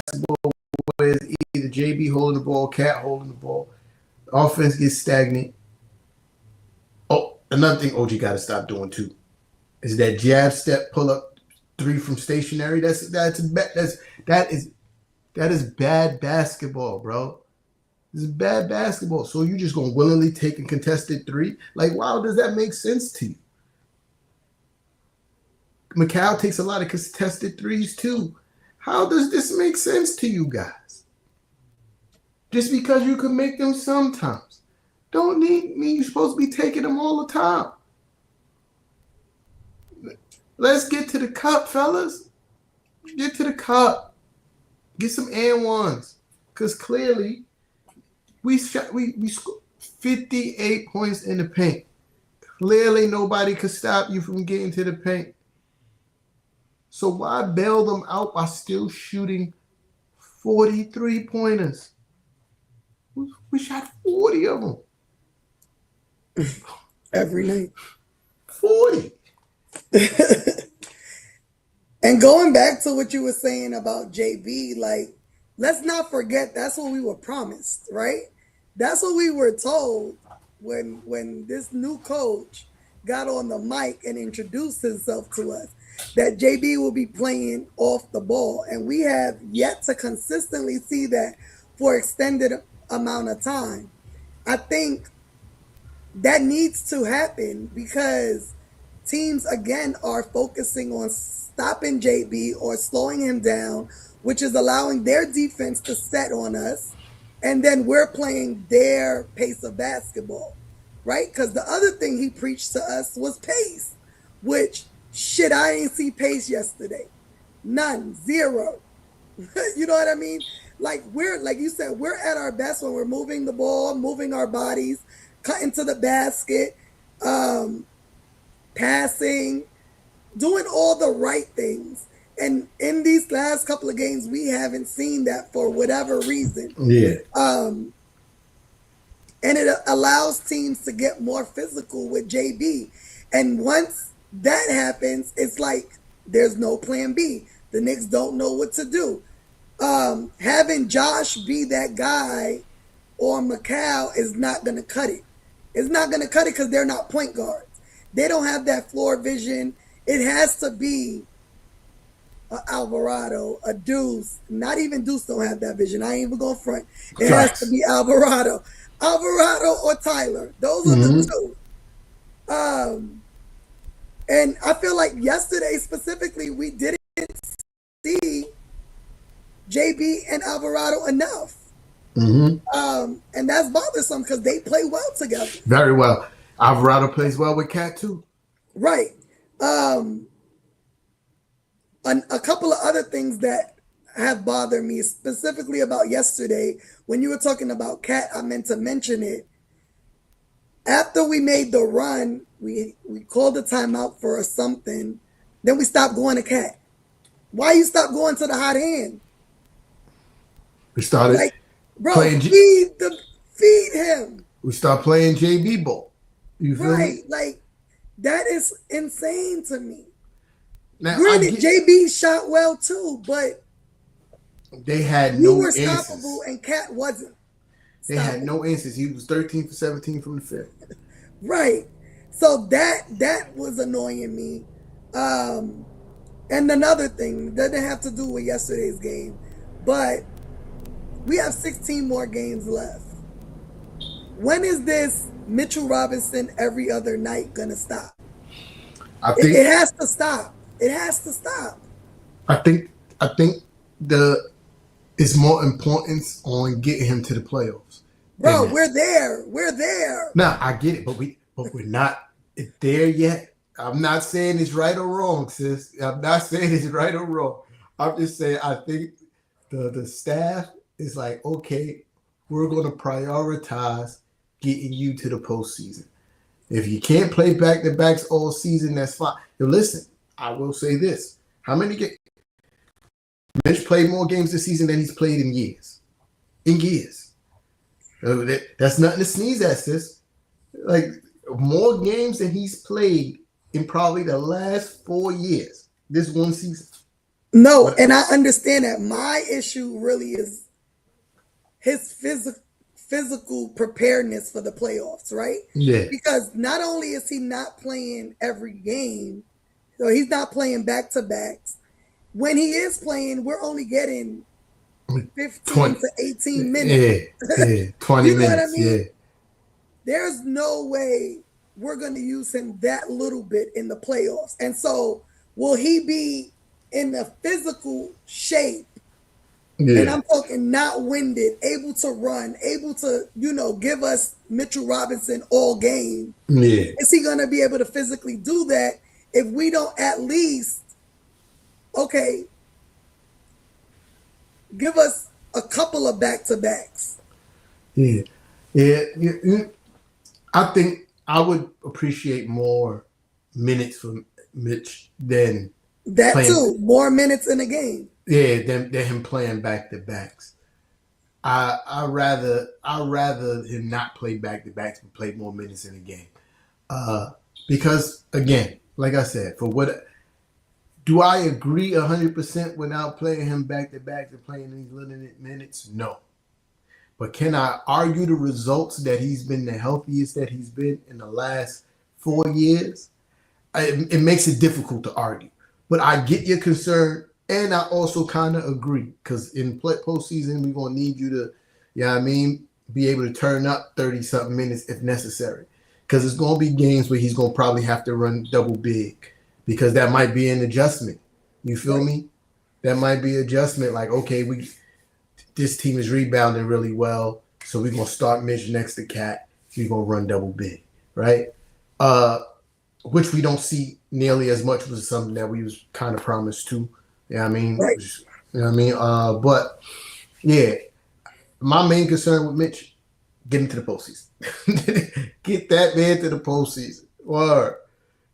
basketball, where it's either JB holding the ball, Cat holding the ball, offense gets stagnant. Oh, another thing OG got to stop doing too is that jab step pull up three from stationary. That is bad basketball, bro. This is bad basketball. So you just gonna willingly take a contested three? Like, wow, does that make sense to you? Mikal takes a lot of contested threes too. How does this make sense to you guys? Just because you can make them sometimes don't mean you're supposed to be taking them all the time. Let's get to the cup, fellas. Get to the cup. Get some and ones. Because clearly we scored 58 points in the paint. Clearly nobody could stop you from getting to the paint. So why bail them out by still shooting 43 pointers? We shot 40 of them. Every night. 40. And going back to what you were saying about JB, like, let's not forget that's what we were promised, right? That's what we were told when this new coach got on the mic and introduced himself to us, that JB will be playing off the ball. And we have yet to consistently see that for extended amount of time. I think that needs to happen because teams, again, are focusing on stopping JB or slowing him down, which is allowing their defense to set on us. And then we're playing their pace of basketball, right? Because the other thing he preached to us was pace, which, shit, I ain't see pace yesterday. None. Zero. You know what I mean? Like you said, we're at our best when we're moving the ball, moving our bodies, cutting to the basket, passing, doing all the right things. And in these last couple of games, we haven't seen that for whatever reason. Yeah. And it allows teams to get more physical with JB. And once that happens, it's like there's no plan B. The Knicks don't know what to do. Having Josh be that guy or Mikal is not going to cut it. It's not going to cut it because they're not point guards. They don't have that floor vision. It has to be Alvarado, a Deuce. Not even Deuce don't have that vision. I ain't even going front. It has to be Alvarado. Alvarado or Tyler. Those are the two. And I feel like yesterday specifically, we didn't see JB and Alvarado enough. And that's bothersome because they play well together. Very well. Alvarado plays well with Cat too. Right. A couple of other things that have bothered me specifically about yesterday, when you were talking about Cat, I meant to mention it. After we made the run, we called the timeout for something. Then we stopped going to Cat. Why you stop going to the hot hand? We started playing feed him. We stopped playing JB ball. You feel me? Like that is insane to me. Now, granted, JB shot well too, but they had you no were answers. stoppable and Cat wasn't. They had no answers. He was 13 for 17 from the field. Right. So that was annoying me. And another thing doesn't have to do with yesterday's game, but we have 16 more games left. When is this Mitchell Robinson every other night gonna stop? I think It has to stop. It has to stop. I think it's more importance on getting him to the playoffs. Bro, we're there. We're there. Nah, I get it, but we're not there yet. I'm not saying it's right or wrong, sis. I'm not saying it's right or wrong. I'm just saying I think the staff is like, okay, we're going to prioritize getting you to the postseason. If you can't play back-to-backs all season, that's fine. Now, listen, I will say this. How many games? Mitch played more games this season than he's played in years. In years. That's nothing to sneeze at, sis. Like, more games than he's played in probably the last 4 years. This one season. No, and I understand that. My issue really is his physical preparedness for the playoffs, right? Yeah. Because not only is he not playing every game, so he's not playing back-to-backs. When he is playing, we're only getting 15 to 18 minutes. Yeah, 20 you know minutes, what I mean? yeah. There's no way we're going to use him that little bit in the playoffs. And so will he be in the physical shape? Yeah. And I'm talking not winded, able to run, able to, give us Mitchell Robinson all game. Yeah. Is he going to be able to physically do that if we don't at least, give us a couple of back-to-backs? Yeah. I think I would appreciate more minutes from Mitch than that playing, too. More minutes in a game. Yeah, than him playing back-to-backs. I rather him not play back-to-backs but play more minutes in a game. Because again, like I said, do I agree 100% without playing him back-to-back and playing these limited minutes? No. But can I argue the results that he's been the healthiest that he's been in the last 4 years? It makes it difficult to argue. But I get your concern, and I also kind of agree. Because in postseason, we're going to need you to, be able to turn up 30-something minutes if necessary. Because it's going to be games where he's going to probably have to run double big. Because that might be an adjustment. You feel me? That might be an adjustment. Like, okay, this team is rebounding really well, so we're going to start Mitch next to Cat. We're going to run double big, right? Which we don't see nearly as much, was something that we was kind of promised to. You know what I mean? Right. But, yeah, my main concern with Mitch, get him to the postseason. Get that man to the postseason. Word.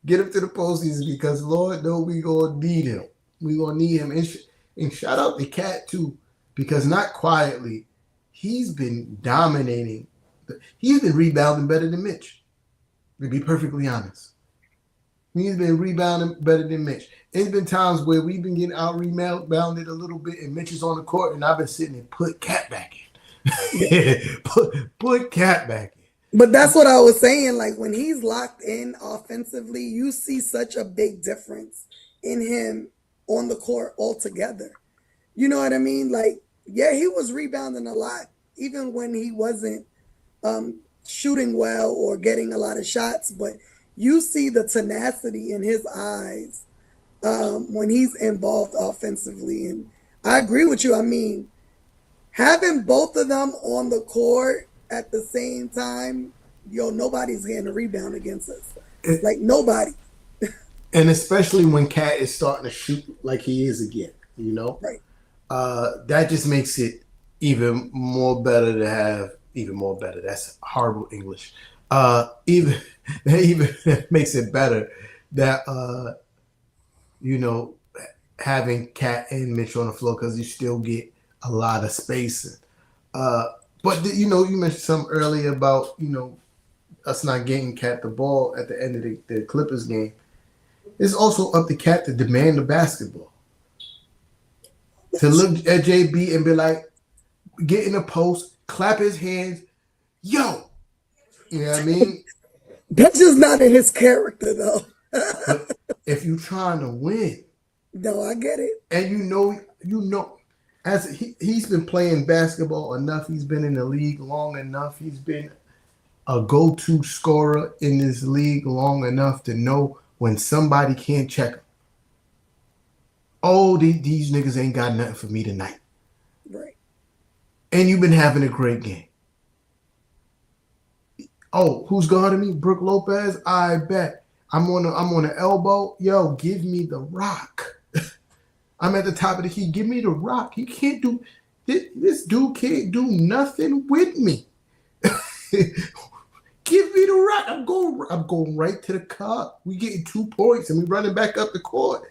Get him to the postseason because, Lord, no, we going to need him. We going to need him. And shout out to Cat, too, because not quietly, he's been dominating. He's been rebounding better than Mitch, to be perfectly honest. He's been rebounding better than Mitch. There's been times where we've been getting out-rebounded a little bit, and Mitch is on the court, and I've been sitting and put Cat back in. put Cat back in. But that's what I was saying. Like, when he's locked in offensively, you see such a big difference in him on the court altogether. You know what I mean? Like, yeah, he was rebounding a lot, even when he wasn't shooting well or getting a lot of shots. But you see the tenacity in his eyes when he's involved offensively. And I agree with you. I mean, having both of them on the court at the same time, nobody's getting a rebound against us. Like, nobody. And especially when Cat is starting to shoot like he is again, Right. That just makes it even more better to have, even more better. That's horrible English. Even makes it better that, having Cat and Mitch on the floor because you still get a lot of spacing. But, you mentioned something earlier about, us not getting Cat the ball at the end of the Clippers game. It's also up to Cat to demand the basketball. To look at JB and be like, get in the post, clap his hands, yo. You know what I mean? That's just not in his character, though. But if you're trying to win. No, I get it. And as he's been playing basketball enough, he's been in the league long enough, he's been a go-to scorer in this league long enough to know when somebody can't check him. Oh, these niggas ain't got nothing for me tonight. Right. And you've been having a great game. Oh, who's guarding me? Brook Lopez? I bet. I'm on an elbow. Yo, give me the rock. I'm at the top of the key. Give me the rock. He can't do this dude can't do nothing with me. Give me the rock. I'm going right to the cup. We getting 2 points and we running back up the court.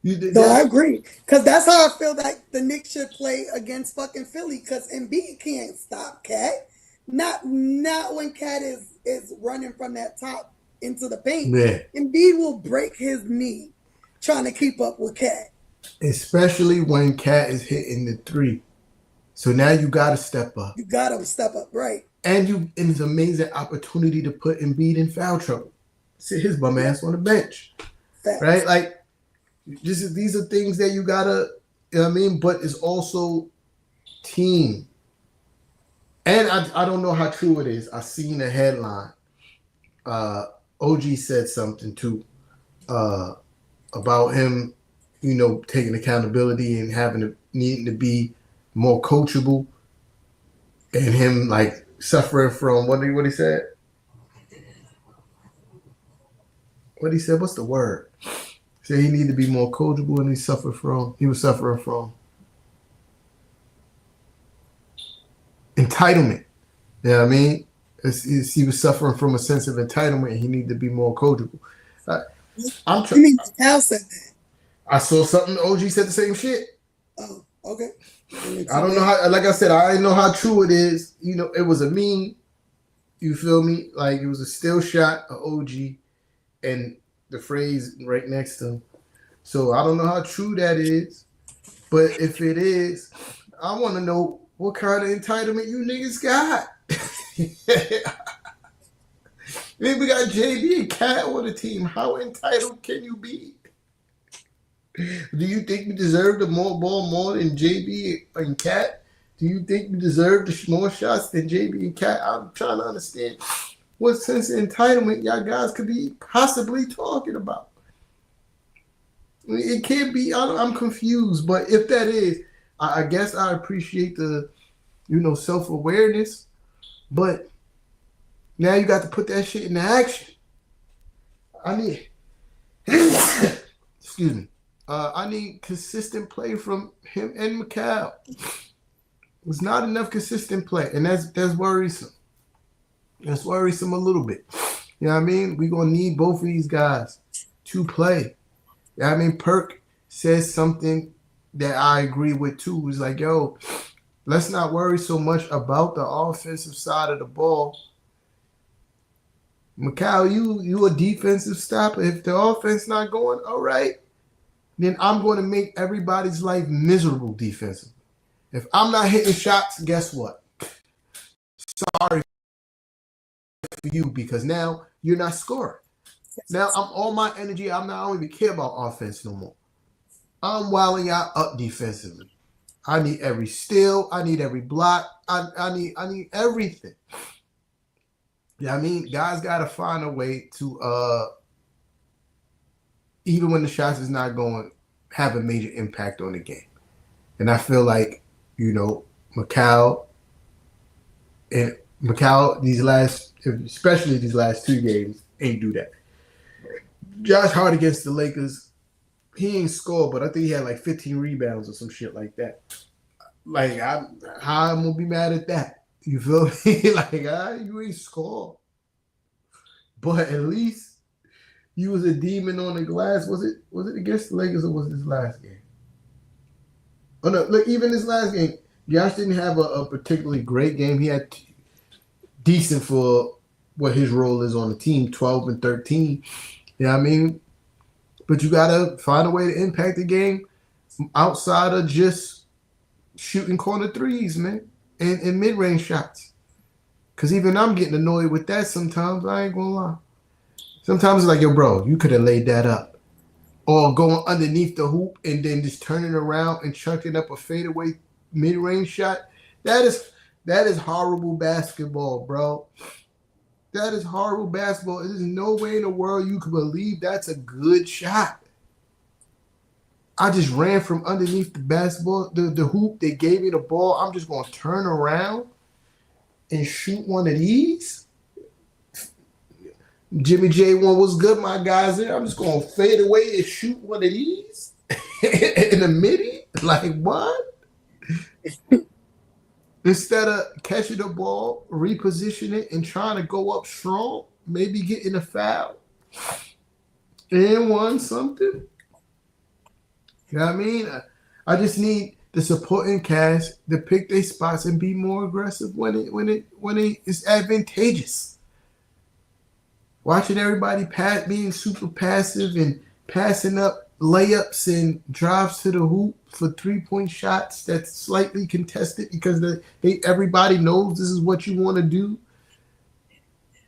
No, I agree. Because that's how I feel like the Knicks should play against fucking Philly. Because Embiid can't stop Cat. Not when Cat is running from that top into the paint. Yeah. Embiid will break his knee trying to keep up with Cat. Especially when Cat is hitting the three. So now you got to step up. You got to step up, right. And it's an amazing opportunity to put Embiid in foul trouble. Sit his bum ass on the bench. Facts. Right? Like, these are things that you got to, you know what I mean? But it's also team. And I don't know how true it is. I seen a headline. OG said something too about him, taking accountability and needing to be more coachable, and him like suffering from what he said. What he said? What's the word? He said he needed to be more coachable, and he was suffering from entitlement. You know what I mean? He was suffering from a sense of entitlement, and he needed to be more coachable. You mean Cal said that? I saw something. OG said the same shit. Oh, okay. I don't know how. Like I said, I didn't know how true it is. It was a meme. You feel me? Like it was a still shot of OG, and the phrase right next to him. So I don't know how true that is, but if it is, I want to know what kind of entitlement you niggas got. Maybe we got JB and Cat on the team. How entitled can you be? Do you think we deserve the ball more than JB and Cat? Do you think we deserve the more shots than JB and Cat? I'm trying to understand what sense of entitlement y'all guys could be possibly talking about. It can't be. I'm confused. But if that is, I guess I appreciate the, self-awareness. But now you got to put that shit into action. Excuse me. I need consistent play from him and Mikal. There's not enough consistent play, and that's worrisome. That's worrisome a little bit. You know what I mean? We're going to need both of these guys to play. You know what I mean? Perk says something that I agree with too. He's like, yo, let's not worry so much about the offensive side of the ball. Mikal, you a defensive stopper. If the offense not going, all right, then I'm going to make everybody's life miserable defensively. If I'm not hitting shots, guess what? Sorry for you, because now you're not scoring. Now I'm all my energy. I don't even care about offense no more. I'm wilding y'all up defensively. I need every steal. I need every block. I need everything. Yeah, I mean, guys got to find a way to, even when the shots is not going, have a major impact on the game. And I feel like, Mikal, especially these last 2 games, ain't do that. Josh Hart against the Lakers, he ain't scored, but I think he had like 15 rebounds or some shit like that. Like, how I'm going to be mad at that? You feel me? Like, you ain't scored. But at least you was a demon on the glass. Was it against the Lakers or was it his last game? Oh, no, look, even this last game, Josh didn't have a particularly great game. He had decent for what his role is on the team, 12 and 13. You know what I mean? But you got to find a way to impact the game outside of just shooting corner threes, man, and mid-range shots. Because even I'm getting annoyed with that sometimes. I ain't going to lie. Sometimes it's like, yo, bro, you could have laid that up. Or going underneath the hoop and then just turning around and chucking up a fadeaway mid-range shot. That is horrible basketball, bro. That is horrible basketball. There's no way in the world you can believe that's a good shot. I just ran from underneath the basketball, the hoop. They gave me the ball. I'm just going to turn around and shoot one of these. Jimmy J one was good, my guys. There. I'm just going to fade away and shoot one of these in the midi. Like, what? Instead of catching the ball, reposition it, and trying to go up strong, maybe getting a foul and one something. You know what I mean? I just need the supporting cast to pick their spots and be more aggressive when it is advantageous. Watching everybody being super passive and passing up layups and drives to the hoop for 3-point shots that's slightly contested because everybody knows this is what you want to do.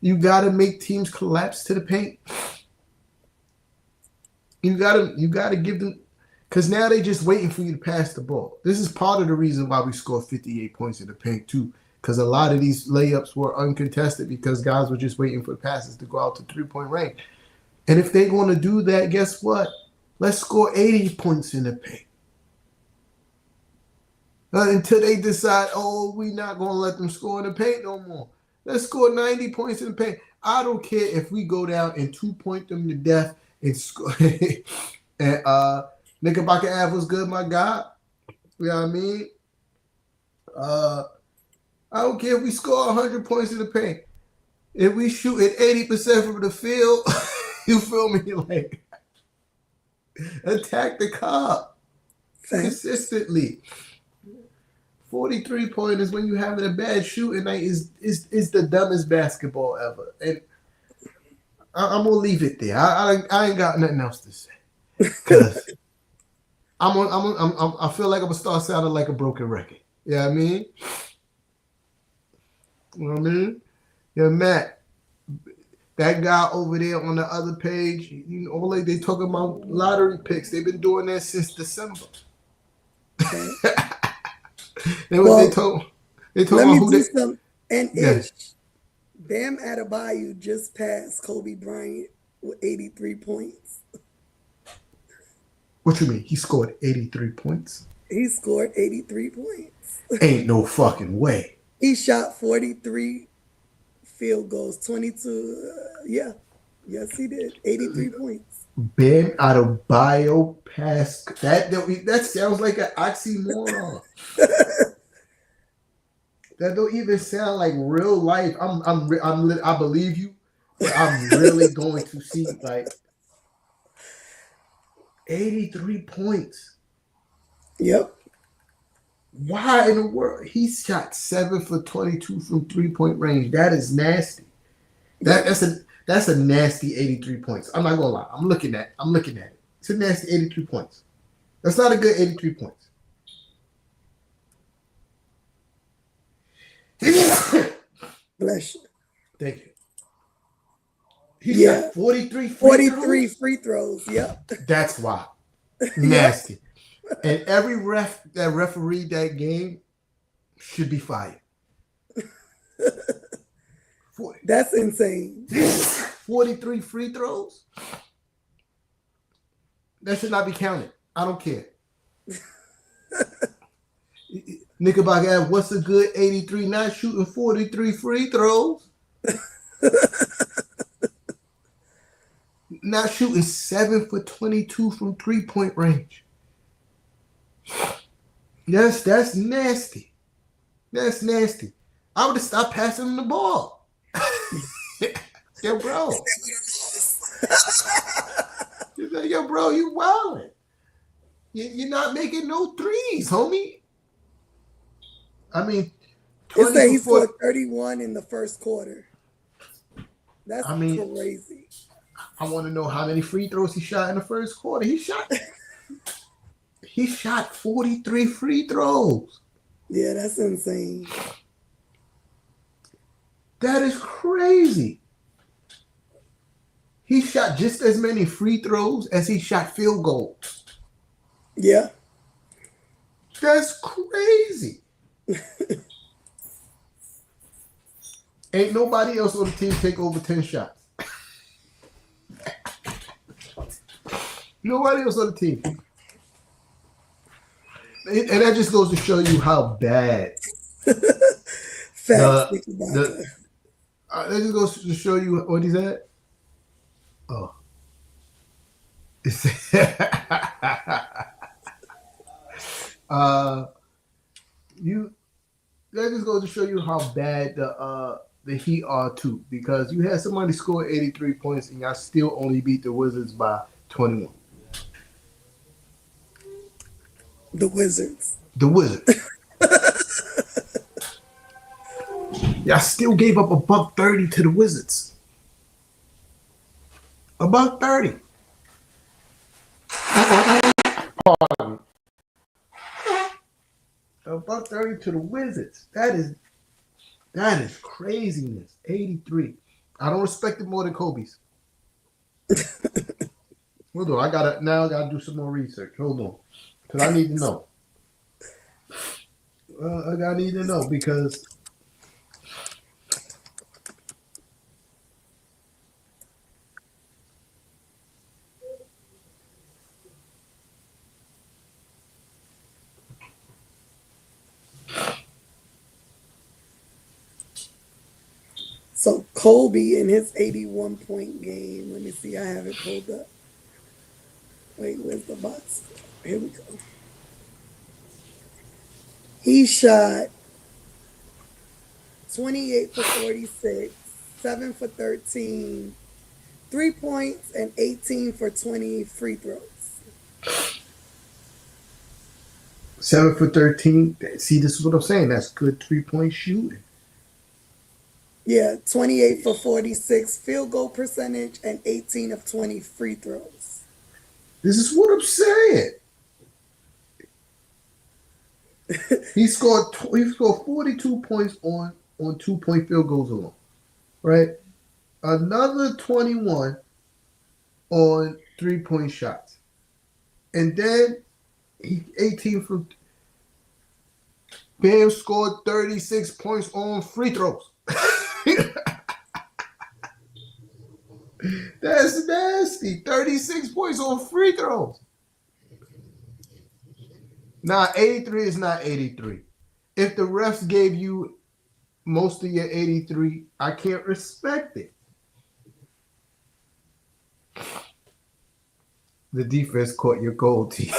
You got to make teams collapse to the paint. You got to give them, because now they're just waiting for you to pass the ball. This is part of the reason why we scored 58 points in the paint too, because a lot of these layups were uncontested because guys were just waiting for passes to go out to 3-point range. And if they're going to do that, guess what? Let's score 80 points in the paint. Until they decide, we're not going to let them score in the paint no more. Let's score 90 points in the paint. I don't care if we go down and 2-point them to death and score. And Knickerbocker Ave was good, my guy. You know what I mean? I don't care if we score 100 points in the paint. If we shoot at 80% from the field, you feel me? Like, attack the cop consistently. 43-pointers when you having a bad shooting night is the dumbest basketball ever. And I'm gonna leave it there. I ain't got nothing else to say. Cause I feel like I'm gonna start sounding like a broken record. You know what I mean? You know what I mean? Yeah, Matt. That guy over there on the other page, like they talking about lottery picks. They've been doing that since December. They told let me who do they, some N Ish. Bam Adebayo just passed Kobe Bryant with 83 points. What you mean? He scored 83 points? He scored 83 points. Ain't no fucking way. He shot 43 field goals, 22. Yes, he did. 83 points. Bam Adebayo passed. That sounds like an oxymoron. That don't even sound like real life. I believe you, but I'm really going to see like 83 points. Yep. Why in the world? He shot 7 for 22 from 3-point range. That is nasty. That's a nasty 83 points. I'm not gonna lie. I'm looking at it. It's a nasty 83 points. That's not a good 83 points. Bless you. Thank you. He shot 43 free throws. Yep. That's why. Nasty. And every ref that refereed that game should be fired. That's insane. 43 free throws? That should not be counted. I don't care. Knickerbocker, what's a good 83? Not shooting 43 free throws. Not shooting 7 for 22 from 3-point range. Yes, that's nasty. That's nasty. I would have stopped passing him the ball. Yo, bro. Yo, bro, you wildin'. You're not making no threes, homie. I mean, it said he scored 31 in the first quarter. That's crazy. I want to know how many free throws he shot in the first quarter. He shot 43 free throws. Yeah, that's insane. That is crazy. He shot just as many free throws as he shot field goals. Yeah. That's crazy. Ain't nobody else on the team take over 10 shots. Nobody else on the team. And that just goes to show you how bad. Facts. That just goes to show you what he said. Oh. That just goes to show you how bad the Heat are too, because you had somebody score 83 points and y'all still only beat the Wizards by 21. The Wizards. Y'all still gave up $130 to the Wizards. $130. Pardon. $130 to the Wizards. That is craziness. 83. I don't respect it more than Kobe's. Hold on. I gotta do some more research. Hold on. Because I need to know. I need to know because so Kobe in his 81-point game. Let me see. I have it pulled up. Wait, where's the box? Here we go. He shot 28 for 46, 7 for 13, 3 points, and 18 for 20 free throws. 7 for 13. See, this is what I'm saying. That's good 3-point shooting. Yeah, 28 for 46 field goal percentage and 18 of 20 free throws. This is what I'm saying. He scored 42 points on 2-point field goals alone, right? Another 21 on 3-point shots, and then 18 from. Bam scored 36 points on free throws. That's nasty. 36 points on free throws. Nah, 83 is not 83. If the refs gave you most of your 83, I can't respect it. The defense caught your goal, team.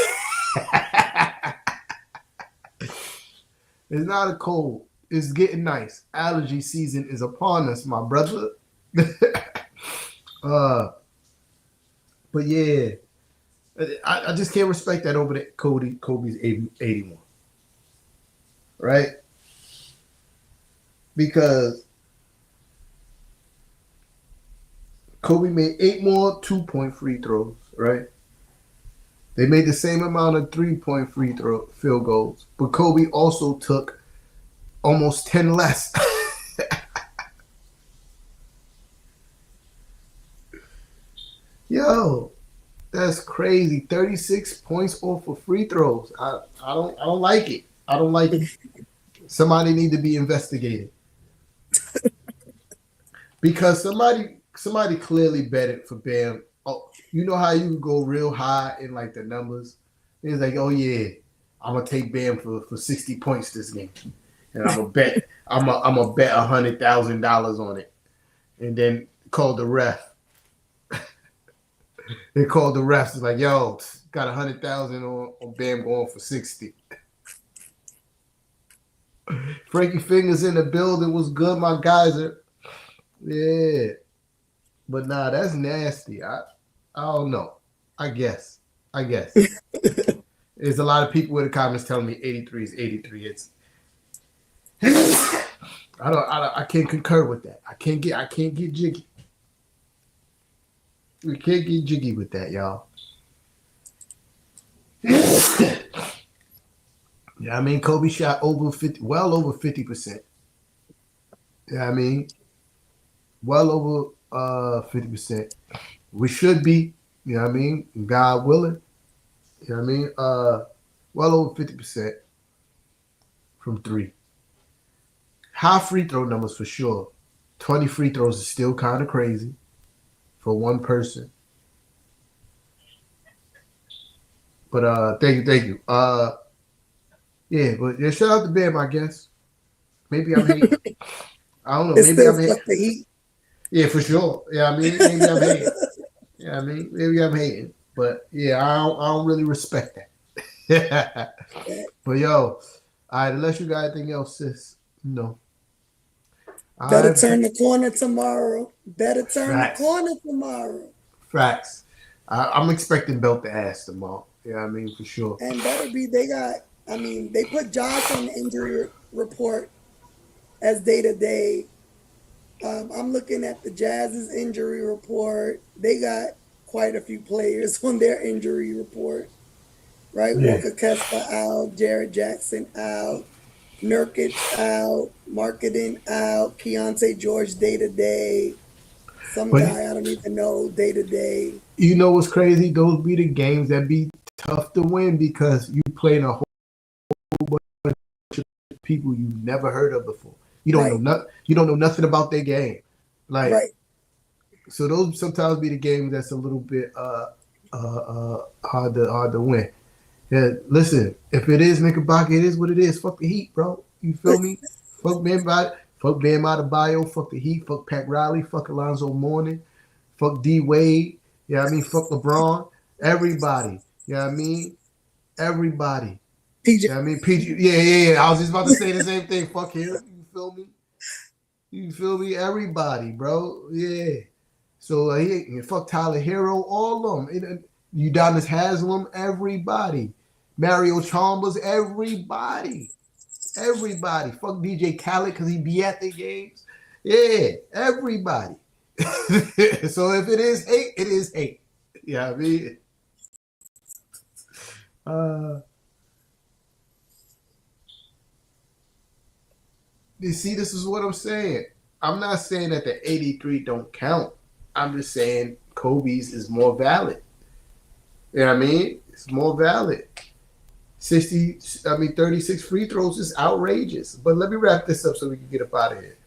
It's not a cold. It's getting nice. Allergy season is upon us, my brother. But yeah, I just can't respect that over Kobe's 81, right? Because Kobe made 8 more 2-point free throws, right? They made the same amount of 3-point field goals, but Kobe also took almost 10 less. Yo, that's crazy. 36 points off of free throws. I don't like it. I don't like it. Somebody need to be investigated. Because somebody clearly betted for Bam. Oh, you know how you go real high in like the numbers? It's like, oh yeah, I'm gonna take Bam for 60 points this game. And I'm gonna bet $100,000 on it. And then call the ref. They called the refs. It's like, yo, got 100,000 on Bam going for 60. Frankie Fingers in the building was good, my guys. Yeah. But nah, that's nasty. I don't know. I guess. There's a lot of people in the comments telling me 83 is 83. It's I can't concur with that. I can't get jiggy. We can't get jiggy with that, y'all. Yeah, I mean, Kobe shot well over 50%. Yeah, I mean, well over 50%. We should be, you know what I mean, God willing. You know what I mean? Well over 50% from 3. High free throw numbers for sure. 20 free throws is still kind of crazy for one person. But thank you. Yeah, but yeah, shout out to Bam, I guess. Maybe I'm hating. I don't know. It's Maybe still I'm hating. fuck the Heat. Yeah, for sure. Yeah, I mean, maybe I'm hating. Yeah, I mean, maybe I'm hating. But yeah, I don't really respect that. But yo, all right, unless you got anything else, sis, no. Better turn the corner tomorrow. Better turn the corner tomorrow. Facts. I'm expecting belt to ass tomorrow. Yeah, I mean, for sure. And better be, they put Josh on the injury report as day-to-day. I'm looking at the Jazz's injury report. They got quite a few players on their injury report, right? Yeah. Walker Kessler out, Jared Jackson out, Nurkic out, Marketing out, Keontae George day-to-day. Some guy I don't even know day-to-day. You know what's crazy? Those be the games that be tough to win because you playing a whole bunch of people you never heard of before. You don't know you don't know nothing about their game. Like so those sometimes be the games that's a little bit hard to win. Yeah, listen, if it is Knickerbocker, it is what it is. Fuck the Heat, bro. You feel me? Fuck Bam Adebayo, fuck the Heat, fuck Pat Riley, fuck Alonzo Mourning, fuck D Wade. Yeah, I mean, fuck LeBron. Everybody. Yeah, I mean, everybody. PG. Yeah, I mean, PG. Yeah. I was just about to say the same thing. Fuck him. You feel me? You feel me? Everybody, bro. Yeah. So fuck Tyler Hero, all of them. Udonis Haslam, everybody. Mario Chalmers, everybody. Everybody. Fuck DJ Khaled because he be at the games. Yeah, everybody. So if it is hate, it is hate. Yeah, I mean. You see, this is what I'm saying. I'm not saying that the 83 don't count. I'm just saying Kobe's is more valid. You know what I mean? It's more valid. 36 free throws is outrageous. But let me wrap this up so we can get up out of here.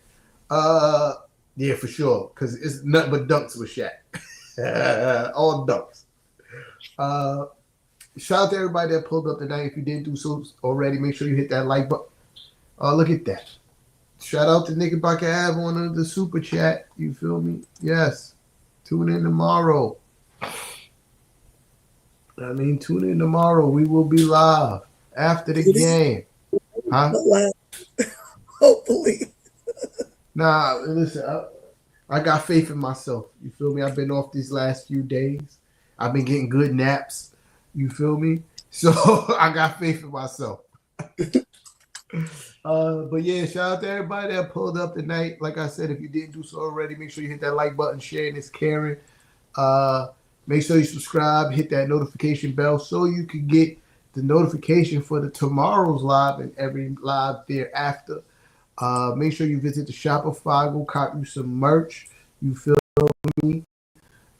Yeah, for sure. Because it's nothing but dunks with Shaq. All dunks. Shout out to everybody that pulled up tonight. If you didn't do so already, make sure you hit that like button. Look at that. Shout out to Knickerbocker Ave on the super chat. You feel me? Yes. Tune in tomorrow. Tune in tomorrow. We will be live after the game. Huh? Hopefully. Nah, listen. I got faith in myself. You feel me? I've been off these last few days. I've been getting good naps. You feel me? So I got faith in myself. But yeah, shout out to everybody that pulled up tonight. Like I said, if you didn't do so already, make sure you hit that like button, sharing this caring. Make sure you subscribe, hit that notification bell so you can get the notification for the tomorrow's live and every live thereafter. Make sure you visit the Shopify, go cop you some merch. You feel me?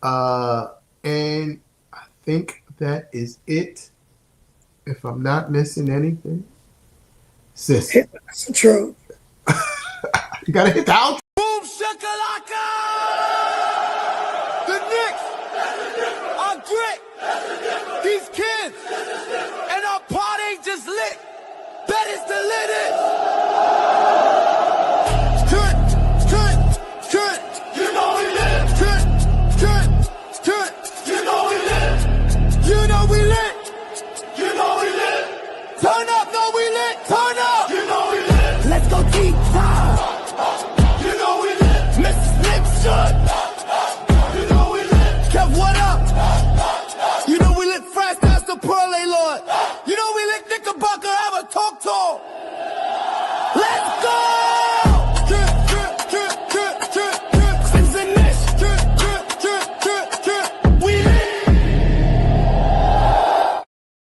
And I think that is it. If I'm not missing anything. Sis. That's true. You gotta hit the outro. Boom shakalaka!